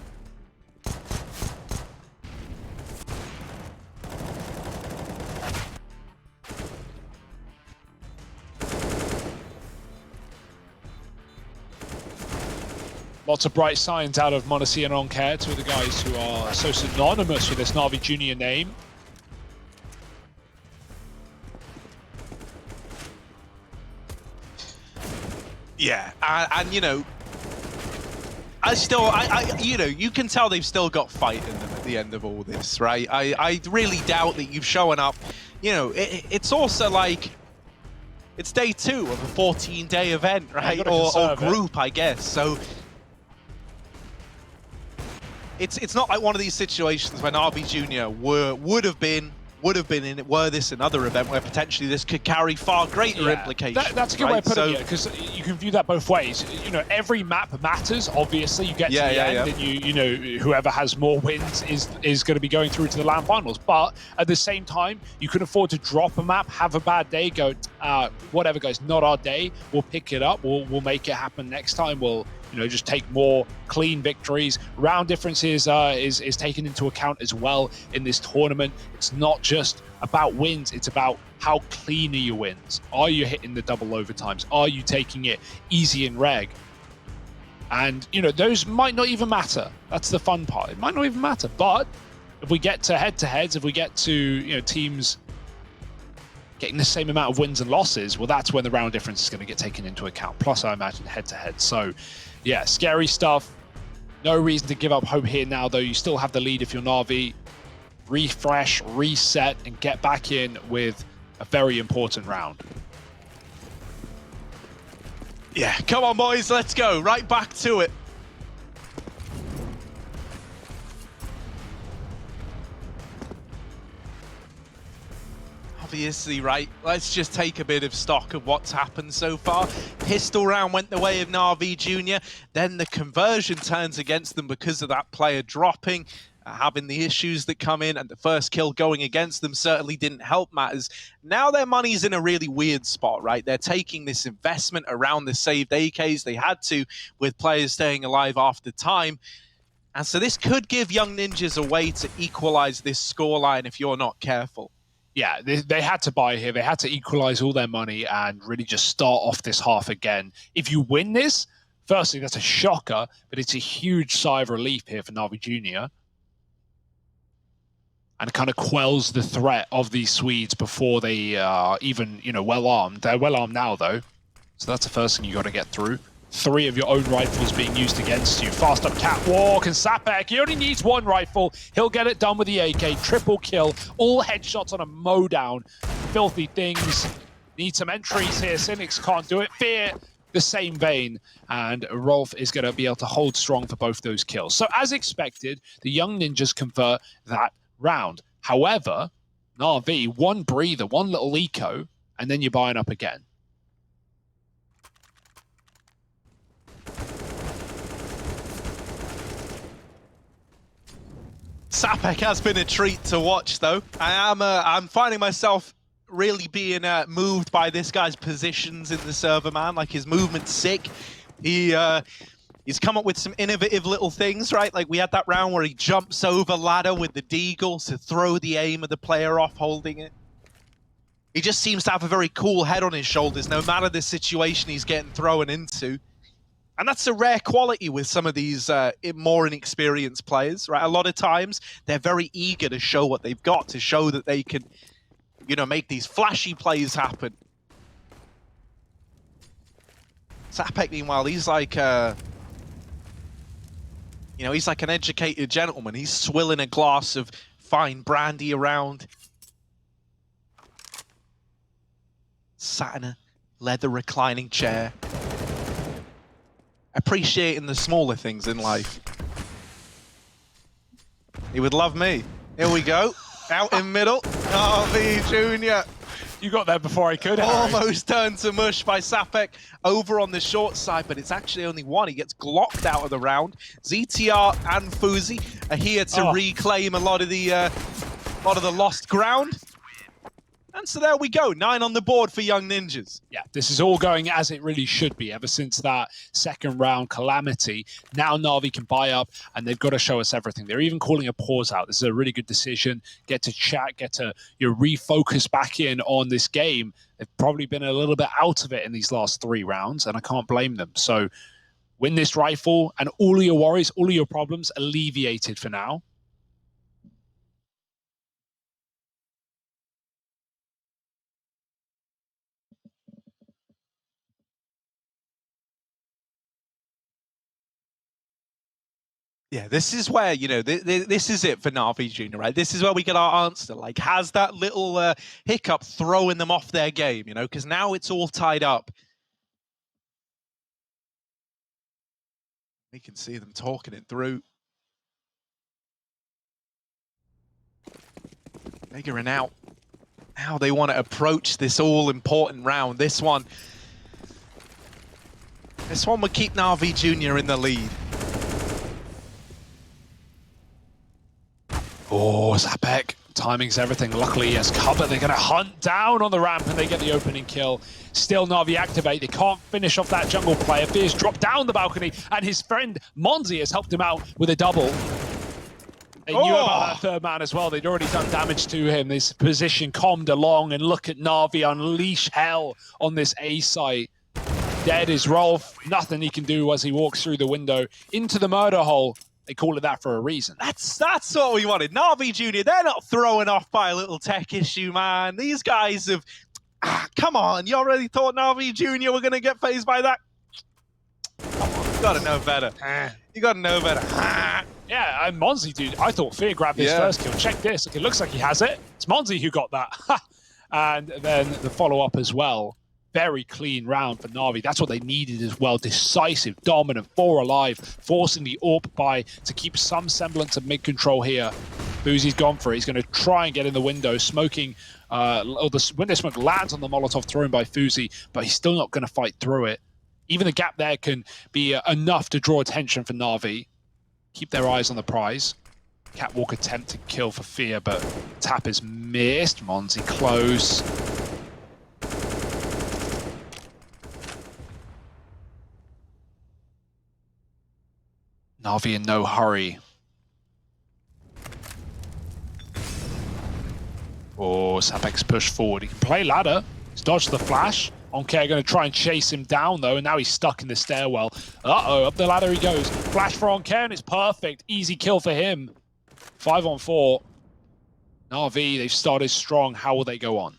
Lots of bright signs out of Monacy and OnCare, two of the guys who are so synonymous with this Navi Junior name. Yeah, and you know, you know, you can tell they've still got fight in them at the end of all this, right? I really doubt that you've shown up. You know, it's also like, it's day 2 of a 14-day event, right? Or group, I guess. So it's not like one of these situations when Navi Junior would have been in it, were this another event where potentially this could carry far greater implications. That's a good way of putting it, because you can view that both ways. You know, every map matters. Obviously, you get to the end, and you know, whoever has more wins is going to be going through to the LAN finals. But at the same time, you can afford to drop a map, have a bad day, go, whatever, guys, not our day. We'll pick it up. We'll make it happen next time. We'll, you know, just take more clean victories. Round differences is taken into account as well in this tournament. It's not just about wins, it's about how clean are your wins. Are you hitting the double overtimes? Are you taking it easy in reg? And, you know, those might not even matter. That's the fun part. It might not even matter. But if we get to head-to-heads, if we get to, you know, teams getting the same amount of wins and losses, well, that's when the round difference is going to get taken into account. Plus, I imagine head-to-head. So, yeah, scary stuff. No reason to give up hope here now, though. You still have the lead if you're Navi. Refresh, reset, and get back in with a very important round. Yeah, come on, boys, let's go. Right back to it. Obviously, right, let's just take a bit of stock of what's happened so far. Pistol round went the way of Navi Jr. Then the conversion turns against them because of that player dropping, having the issues that come in, and the first kill going against them certainly didn't help matters. Now their money's in a really weird spot, right? They're taking this investment around the saved AKs. They had to, with players staying alive after time. And so this could give Young Ninjas a way to equalize this scoreline if you're not careful. Yeah, they had to buy here. They had to equalize all their money and really just start off this half again. If you win this, firstly, that's a shocker, but it's a huge sigh of relief here for Navi Jr. And it kind of quells the threat of these Swedes before they are even, you know, well-armed. They're well-armed now, though. So that's the first thing you got to get through. 3 of your own rifles being used against you. Fast up catwalk, and Sapek, he only needs 1 rifle. He'll get it done with the AK. Triple kill. All headshots on a mowdown. Filthy things. Need some entries here. Cynics can't do it. Fear, the same vein. And Rolf is going to be able to hold strong for both those kills. So as expected, the Young Ninjas convert that round. However, Navi, 1 breather, 1 little eco, and then you're buying up again. Sapek has been a treat to watch, though. I'm finding myself really being moved by this guy's positions in the server, man. Like, his movement's sick. He's come up with some innovative little things, right? Like, we had that round where he jumps over ladder with the deagle to throw the aim of the player off holding it. He just seems to have a very cool head on his shoulders, no matter the situation he's getting thrown into. And that's a rare quality with some of these more inexperienced players, right? A lot of times, they're very eager to show what they've got, to show that they can, you know, make these flashy plays happen. Sapek, meanwhile, he's like, you know, he's like an educated gentleman. He's swilling a glass of fine brandy around. Sat in a leather reclining chair. Appreciating the smaller things in life. He would love me. Here we go. Out in middle. Navi Jr. You got there before I could, Almost turned to mush by Sapek over on the short side, but it's actually only 1. He gets glocked out of the round. ZTR and Fuzi are here to reclaim a lot of the lost ground. And so there we go, 9 on the board for Young Ninjas. Yeah, this is all going as it really should be ever since that second round calamity. Now Navi can buy up, and they've got to show us everything. They're even calling a pause out. This is a really good decision. Get to chat, get to refocus back in on this game. They've probably been a little bit out of it in these last 3 rounds, and I can't blame them. So win this rifle, and all of your worries, all of your problems alleviated for now. Yeah, this is where, you know, this is it for Navi Jr., right? This is where we get our answer. Like, has that little hiccup throwing them off their game, you know? Because now it's all tied up. We can see them talking it through. Figuring out how they want to approach this all-important round. This one This one would keep Navi Jr. in the lead. Oh, Zapek. Timing's everything. Luckily, he has cover. They're going to hunt down on the ramp and they get the opening kill. Still Navi activate. They can't finish off that jungle player. Fears drop down the balcony and his friend Monzi has helped him out with a double. They knew about that third man as well. They'd already done damage to him. This position calmed along and look at Navi unleash hell on this A site. Dead is Rolf. Nothing he can do as he walks through the window into the murder hole. They call it that for a reason. That's what we wanted. Navi Jr., they're not thrown off by a little tech issue, man. These guys have... come on, you already thought Navi Jr. were going to get phased by that? Come on, you got to know better. You got to know better. Yeah, and Monzi, dude, I thought Fear grabbed his first kill. Check this. Look, it looks like he has it. It's Monzi who got that. And then the follow-up as well. Very clean round for Navi. That's what they needed as well. Decisive, dominant, 4 alive, forcing the AWP by to keep some semblance of mid-control here. Boozy's gone for it. He's going to try and get in the window, smoking. The window smoke lands on the Molotov thrown by Fuzi, but he's still not going to fight through it. Even the gap there can be enough to draw attention for Navi. Keep their eyes on the prize. Catwalk attempt to kill for Fear, but tap is missed. Monzi close. Navi in no hurry. Oh, Zapek's pushed forward. He can play ladder. He's dodged the flash. Onkay going to try and chase him down, though, and now he's stuck in the stairwell. Uh-oh, up the ladder he goes. Flash for Onkay, and it's perfect. Easy kill for him. 5 on 4. Navi, they've started strong. How will they go on?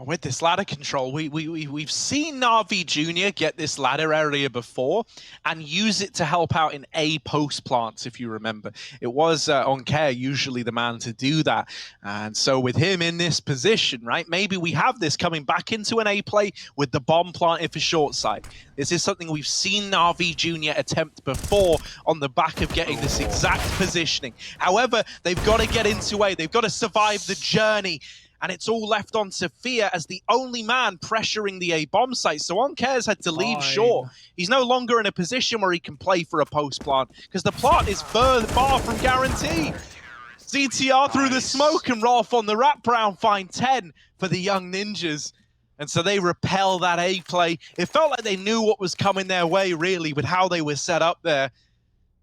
With this ladder control, we've seen Navi Jr. get this ladder area before and use it to help out in A post plants, if you remember. It was Onkay usually the man to do that. And so with him in this position, right, maybe we have this coming back into an A play with the bomb plant if a short side. This is something we've seen Navi Jr. attempt before on the back of getting this exact positioning. However, they've got to get into A. They've got to survive the journey. And it's all left on Sophia as the only man pressuring the A bomb site. So Onkay's had to leave short. He's no longer in a position where he can play for a post plant because the plant is far from guaranteed. ZTR through the smoke and Rolf on the wraparound find 10 for the young ninjas. And so they repel that A play. It felt like they knew what was coming their way, really, with how they were set up there.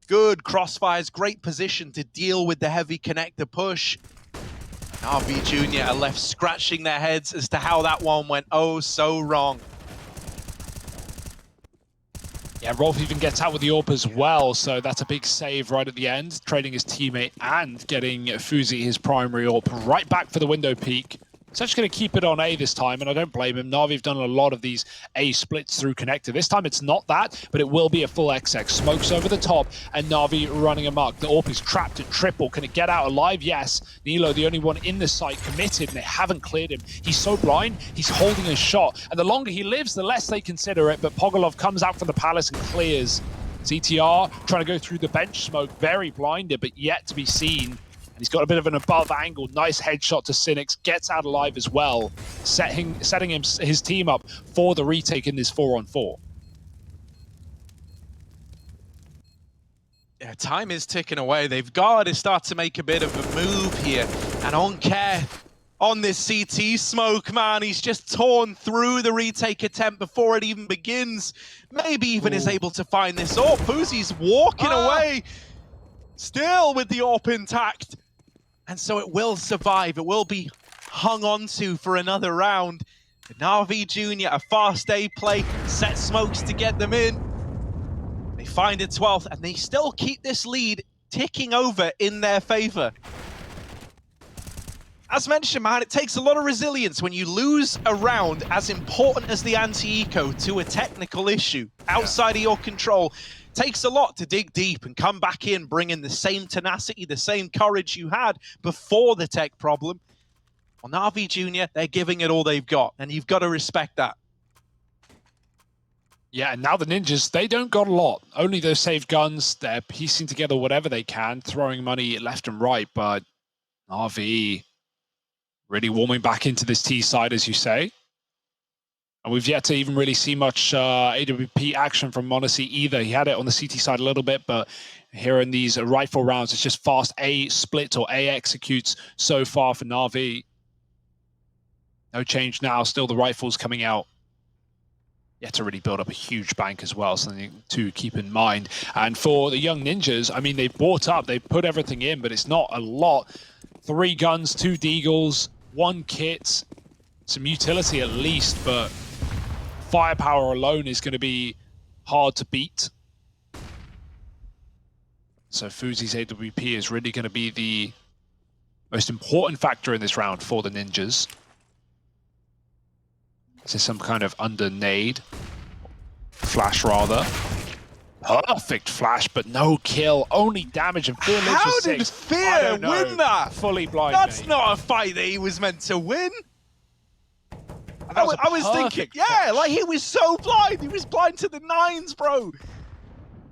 Good crossfires, great position to deal with the heavy connector push. Navi Jr. are left scratching their heads as to how that one went oh so wrong. Yeah, Rolf even gets out with the AWP as well, so that's a big save right at the end, trading his teammate and getting Fuzi his primary AWP right back for the window peek. He's actually going to keep it on A this time, and I don't blame him. Navi have done a lot of these A splits through connector. This time it's not that, but it will be a full XX. Smokes over the top, and Navi running amok. The AWP is trapped at triple. Can it get out alive? Yes. Nilo, the only one in the site, committed, and they haven't cleared him. He's so blind, he's holding a shot. And the longer he lives, the less they consider it, but Pogolov comes out from the palace and clears. ZTR trying to go through the bench smoke, very blinded, but yet to be seen. And he's got a bit of an above angle. Nice headshot to Cynics. Gets out alive as well. Setting his team up for the retake in this 4-on-4. Yeah, time is ticking away. They've got to start to make a bit of a move here. And Onkay on this CT smoke, man. He's just torn through the retake attempt before it even begins. Maybe even is able to find this AWP. Fuzi's walking away. Still with the AWP intact. And so it will survive. It will be hung on to for another round. But Navi Jr., a fast A play, set smokes to get them in. They find a 12th, and they still keep this lead ticking over in their favor. As mentioned, man, it takes a lot of resilience when you lose a round as important as the anti-eco to a technical issue outside of your control. Takes a lot to dig deep and come back in, bring in the same tenacity, the same courage you had before the tech problem. Well, Navi Jr., they're giving it all they've got, and you've got to respect that. Yeah, and now the ninjas, they don't got a lot. Only those saved guns. They're piecing together whatever they can, throwing money left and right, but Navi really warming back into this T side, as you say. And we've yet to even really see much AWP action from m0NESY either. He had it on the CT side a little bit, but here in these rifle rounds, it's just fast A split or A executes so far for Navi. No change now, still the rifles coming out. Yet to really build up a huge bank as well, something to keep in mind. And for the young ninjas, I mean, they've bought up, they've put everything in, but it's not a lot. 3 guns, 2 deagles, 1 kit, some utility at least, but firepower alone is going to be hard to beat. So Fuzi's AWP is really going to be the most important factor in this round for the ninjas. This is some kind of under nade. Flash, rather. Perfect flash, but no kill. Only damage, and Fear lives How with did 6. Fear win that? Fully blind. That's mate. not a fight that he was meant to win. And that was I was thinking, perfect yeah, flash. like he was so blind. He was blind to the 9s, bro.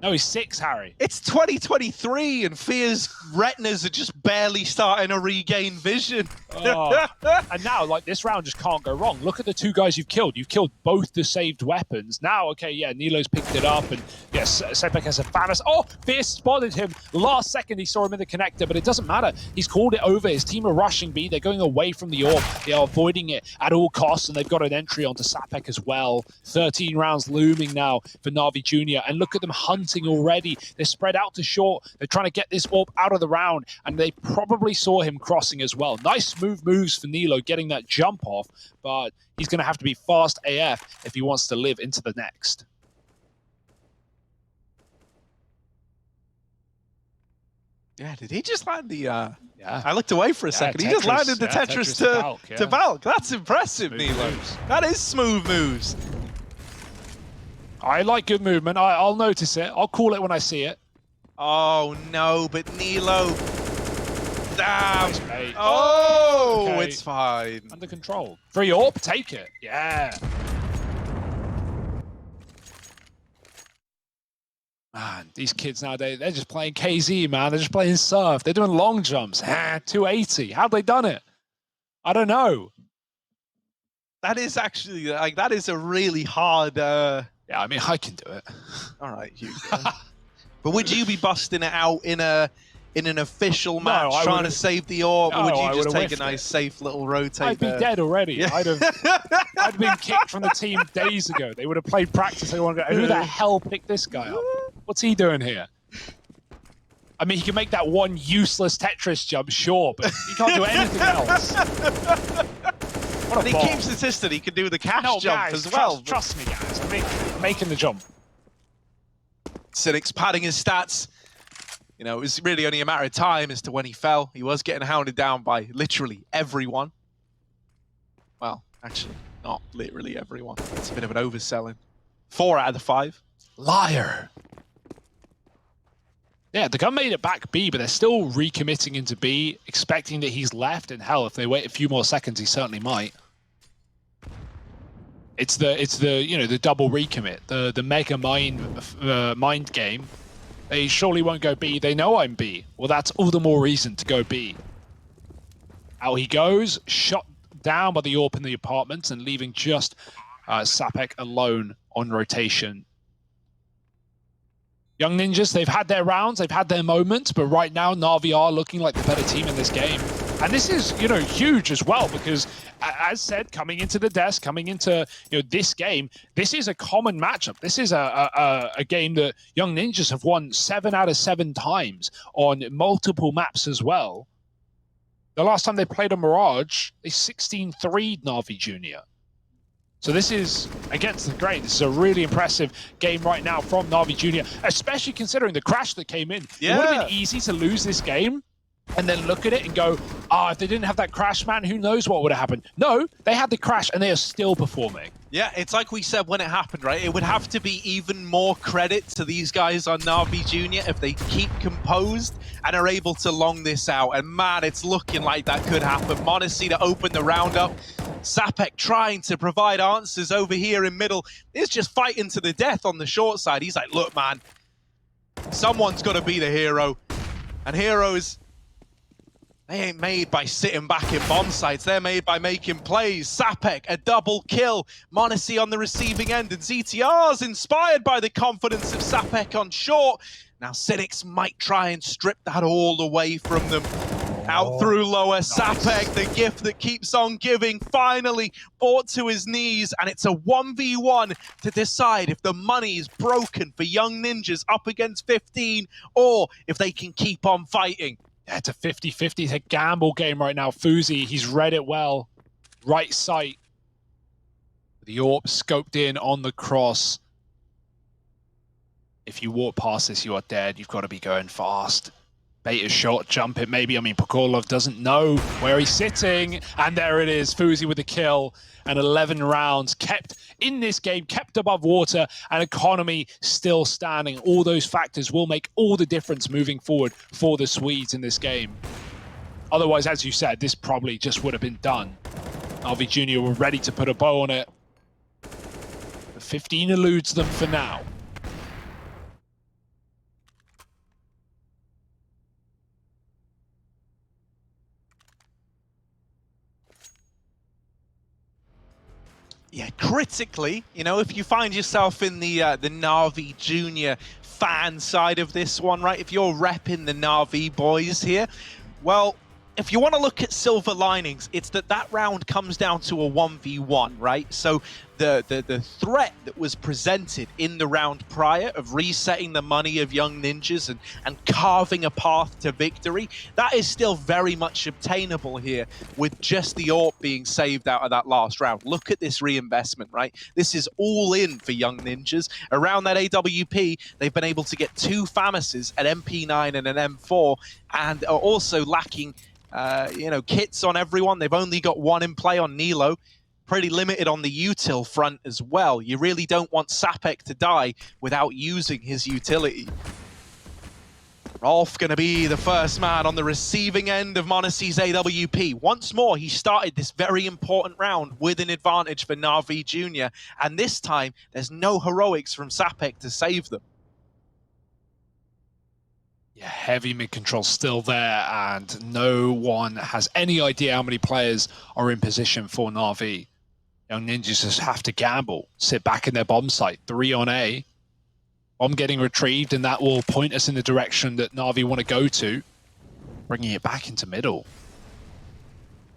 No, he's 6, Harry. It's 2023 and Fear's retinas are just barely starting to regain vision. Oh. And now, like, this round just can't go wrong. Look at the 2 guys you've killed. You've killed both the saved weapons. Now, okay, yeah, Nilo's picked it up, and yes, Sepek has a Thanos. Oh, Fear spotted him. Last second, he saw him in the connector, but it doesn't matter. He's called it over. His team are rushing B. They're going away from the orb. They are avoiding it at all costs, and they've got an entry onto Sapek as well. 13 rounds looming now for Navi Jr., and look at them hunting already. They're spread out to short. They're trying to get this orb out of the round, and they probably saw him crossing as well. Nice smooth moves for Nilo getting that jump off, but he's going to have to be fast AF if he wants to live into the next. Yeah, did he just land the... Yeah. I looked away for a second. He just landed the Tetris to Valk. That's impressive, Smooth Nilo. moves. That is smooth moves. I like good movement. I'll notice it. I'll call it when I see it. Oh, no, but Nilo... Damn. Nice, mate. Oh, Okay. it's fine. Under control. Free orb, take it. Yeah. Man, these kids nowadays, they're just playing KZ, man. They're just playing surf. They're doing long jumps. 280. How'd they done it? I don't know. That is actually, like, that is a really hard... Yeah, I mean, I can do it. All right, Hugo. But would you be busting it out in an official match, I trying to would've- save the orb, or No, would I you just would've take a whiffed nice, it. safe little rotate I'd be there? dead already. Yeah. I'd been kicked from the team days ago. They would have played practice. They would have gone, who the hell picked this guy up? What's he doing here? I mean, he can make that one useless Tetris jump, sure, but he can't do anything else. What a And he ball. keeps insisting he can do the cash No, jump guys, as well. Trust me, guys. I'm making the jump. Cynic's padding his stats. You know, it was really only a matter of time as to when he fell. He was getting hounded down by literally everyone. Well, actually, not literally everyone. It's a bit of an overselling. 4 out of the 5. Liar. Yeah, the gun made it back B, but they're still recommitting into B, expecting that he's left. And hell, if they wait a few more seconds, he certainly might. It's the you know, the double recommit, the mega mind game. They surely won't go B. They know I'm B. Well, that's all the more reason to go B. Out he goes, shot down by the AWP in the apartments, and leaving just Sapek alone on rotation. Young Ninjas, they've had their rounds, they've had their moments, but right now Navi are looking like the better team in this game. And this is, you know, huge as well, because as said, coming into the desk, coming into, you know, this game, this is a common matchup. This is a game that Young Ninjas have won 7 out of 7 times on multiple maps as well. The last time they played a Mirage, they 16-3'd Navi Jr. So this is against the grain. This is a really impressive game right now from Navi Jr., especially considering the crash that came in. Yeah. It would have been easy to lose this game and then look at it and go, if they didn't have that crash, man, who knows what would have happened. No, they had the crash and they are still performing. Yeah, it's like we said when it happened, right? It would have to be even more credit to these guys on Navi Jr. if they keep composed and are able to long this out. And man, it's looking like that could happen. m0NESY to open the round up. Sapek trying to provide answers over here in middle. Is just fighting to the death on the short side. He's like, look, man, someone's got to be the hero. And heroes, They ain't made by sitting back in bomb sites. They're made by making plays. Sapek, a double kill. m0NESY on the receiving end. And ZTR's inspired by the confidence of Sapek on short. Now Cynics might try and strip that all away from them. Out through lower, nice. Sapek, the gift that keeps on giving, finally brought to his knees, and it's a 1v1 to decide if the money is broken for Young Ninjas up against 15, or if they can keep on fighting. Yeah, it's a 50-50. It's a gamble game right now. Fuzi, he's read it well. Right sight. The AWP scoped in on the cross. If you walk past this, you are dead. You've got to be going fast. Beta shot, jump it maybe. I mean, Pokolov doesn't know where he's sitting. And there it is, Fuzi with the kill. And 11 rounds kept in this game, kept above water, and economy still standing. All those factors will make all the difference moving forward for the Swedes in this game. Otherwise, as you said, this probably just would have been done. Navi Jr. were ready to put a bow on it. But 15 eludes them for now. Yeah, critically, you know, if you find yourself in the Navi Junior fan side of this one, right? If you're repping the Navi boys here, well, if you want to look at silver linings, it's that round comes down to a 1v1, right? So the threat that was presented in the round prior of resetting the money of Young Ninjas and carving a path to victory, that is still very much obtainable here with just the AWP being saved out of that last round. Look at this reinvestment, right? This is all in for Young Ninjas. Around that AWP, they've been able to get 2 FAMASes, an MP9 and an M4, and are also lacking you know, kits on everyone. They've only got 1 in play on Nilo. Pretty limited on the util front as well. You really don't want Sapek to die without using his utility. Rolf gonna be the first man on the receiving end of m0NESY's AWP. Once more, he started this very important round with an advantage for Navi Jr. And this time, there's no heroics from Sapek to save them. Yeah, heavy mid-control still there, and no one has any idea how many players are in position for Navi. Young Ninjas just have to gamble, sit back in their bomb site, 3 on A. Bomb getting retrieved, and that will point us in the direction that Navi want to go to, bringing it back into middle.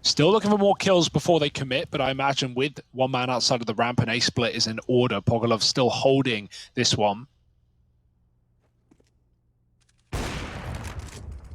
Still looking for more kills before they commit, but I imagine with 1 man outside of the ramp, an A split is in order. Pogolov's still holding this one.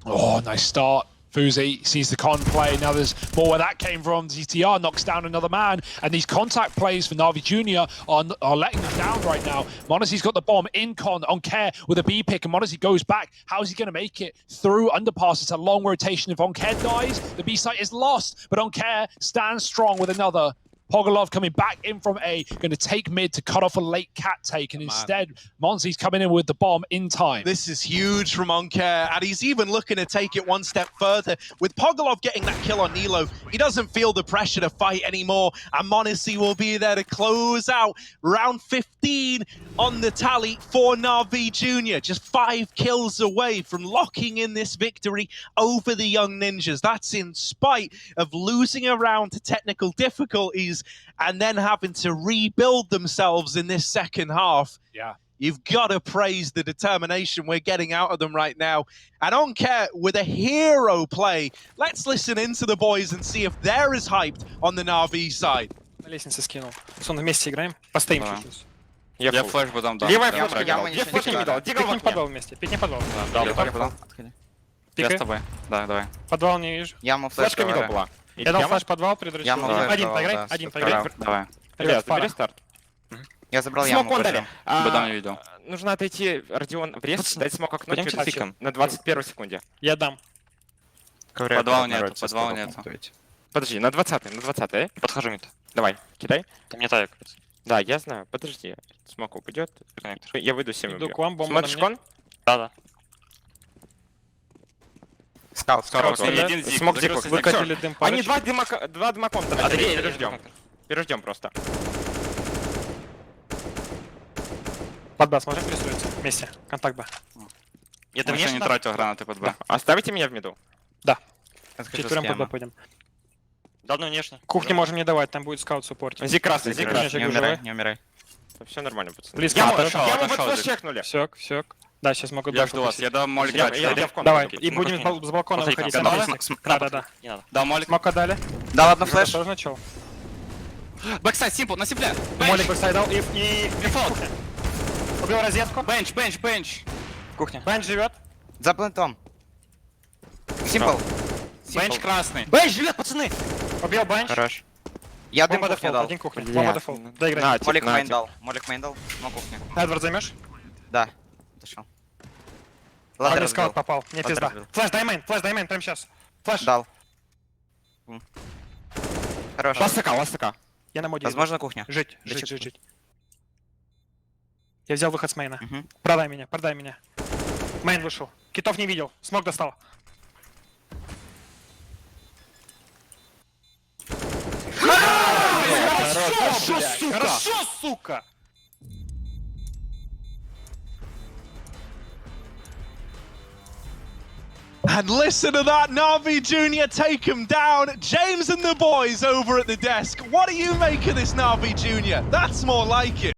Oh, nice start. Fuzi sees the con play. Now there's more where that came from. ZTR knocks down another man. And these contact plays for Navi Jr. are letting them down right now. m0NESY's got the bomb in con on Care with a B pick. And m0NESY goes back. How is he going to make it through underpass? It's a long rotation. If Onkare dies, the B site is lost. But Onkare stands strong with another. Pogolov coming back in from A, going to take mid to cut off a late cat take, and instead, m0NESY's coming in with the bomb in time. This is huge from Onkare, and he's even looking to take it 1 step further. With Pogolov getting that kill on Nilo, he doesn't feel the pressure to fight anymore, and m0NESY will be there to close out round 15 on the tally for Navi Jr. Just 5 kills away from locking in this victory over the Young Ninjas. That's in spite of losing a round to technical difficulties and then having to rebuild themselves in this second half. Yeah. You've got to praise the determination we're getting out of them right now. And Onkare with a hero play. Let's listen into the boys and see if they're as hyped on the Navi side. На лестнице скинул. Сон вместе играем. Постоим чуть-чуть. Я флеш потом дам. Левая флешка, я флешки не дал. Пикни подвал вместе. Пикни подвал. Я с тобой. Да, давай. Подвал не вижу. Яму флеш Флешка мидл была. Я дал флеш подвал, предупреждаю. Один поиграй, один поиграй. Давай. Ребят, бери старт. Я забрал яму. Смок дали. Бадам не видел. Нужно отойти, Родион, в рез, дать смок окно на 21 секунде. Я дам. Подвала нету, подвала нету. Подожди, на 20-й. Подхожу мид. Давай, кидай. Ты мне так. Да, я знаю, подожди. Смок упадет. Я выйду 7 убью. Смотришь кон? Да. Скаут. Смок дикок. Выкатили дым. Они два дымоконта. Переждем просто. Под Б, смотри, рисуется. Вместе. Контакт Б. Я там еще не тратил гранаты под Б. Оставите меня в миду. Да. скажу Четвером схему. туда пойдем. До одной внешней. Кухни можем не давать, там будет скаут суппортить. Зи красный, зи Не красный. умирай, не умирай. Все нормально, пацаны. Близко. Яму отошел, под отошел, флеш Зик. чекнули. Все. Да, сейчас могут Я дальше жду вас, пустить. я дам молик Я дать. иду в комнату. Давай, Смоки, и будем смоки. с балкона Смотри, выходить. готовы? Да. Не надо. Дам молик. Смока дали. Дал одну флеш. Осторожно, чел. Бэксайд, симпл, на симпле. Молик бэксайд дал и Дефолт. убил розетку. Бенч. Кухня. Бенч живет. За плентом. Симпл. Бенч красный. Бенч живет, пацаны. Убил бенч. Хорош. Я дым Бомба кухне дефолт, дал. один кухня. Бля. Бомба дефолт. Доиграй. На, тип, Молик на, мейн тип. дал. Молик мейн дал. На кухне. Эдвард займешь? Да. Дошел. А Ладно, мне скаут разбил. попал. Не Ладно, пизда. разбил. Флэш, дай мейн, прямо сейчас. Флэш. Дал. Хорош. Ластака. Я на моде. Возможно, кухня. Жить. Я взял выход с мейна. Мгм. Продай меня. Мейн вышел. Китов не видел. Смог достал. Хорошо, сука! And listen to that, Navi Jr. take him down. James and the boys over at the desk. What do you make of this, Navi Jr.? That's more like it.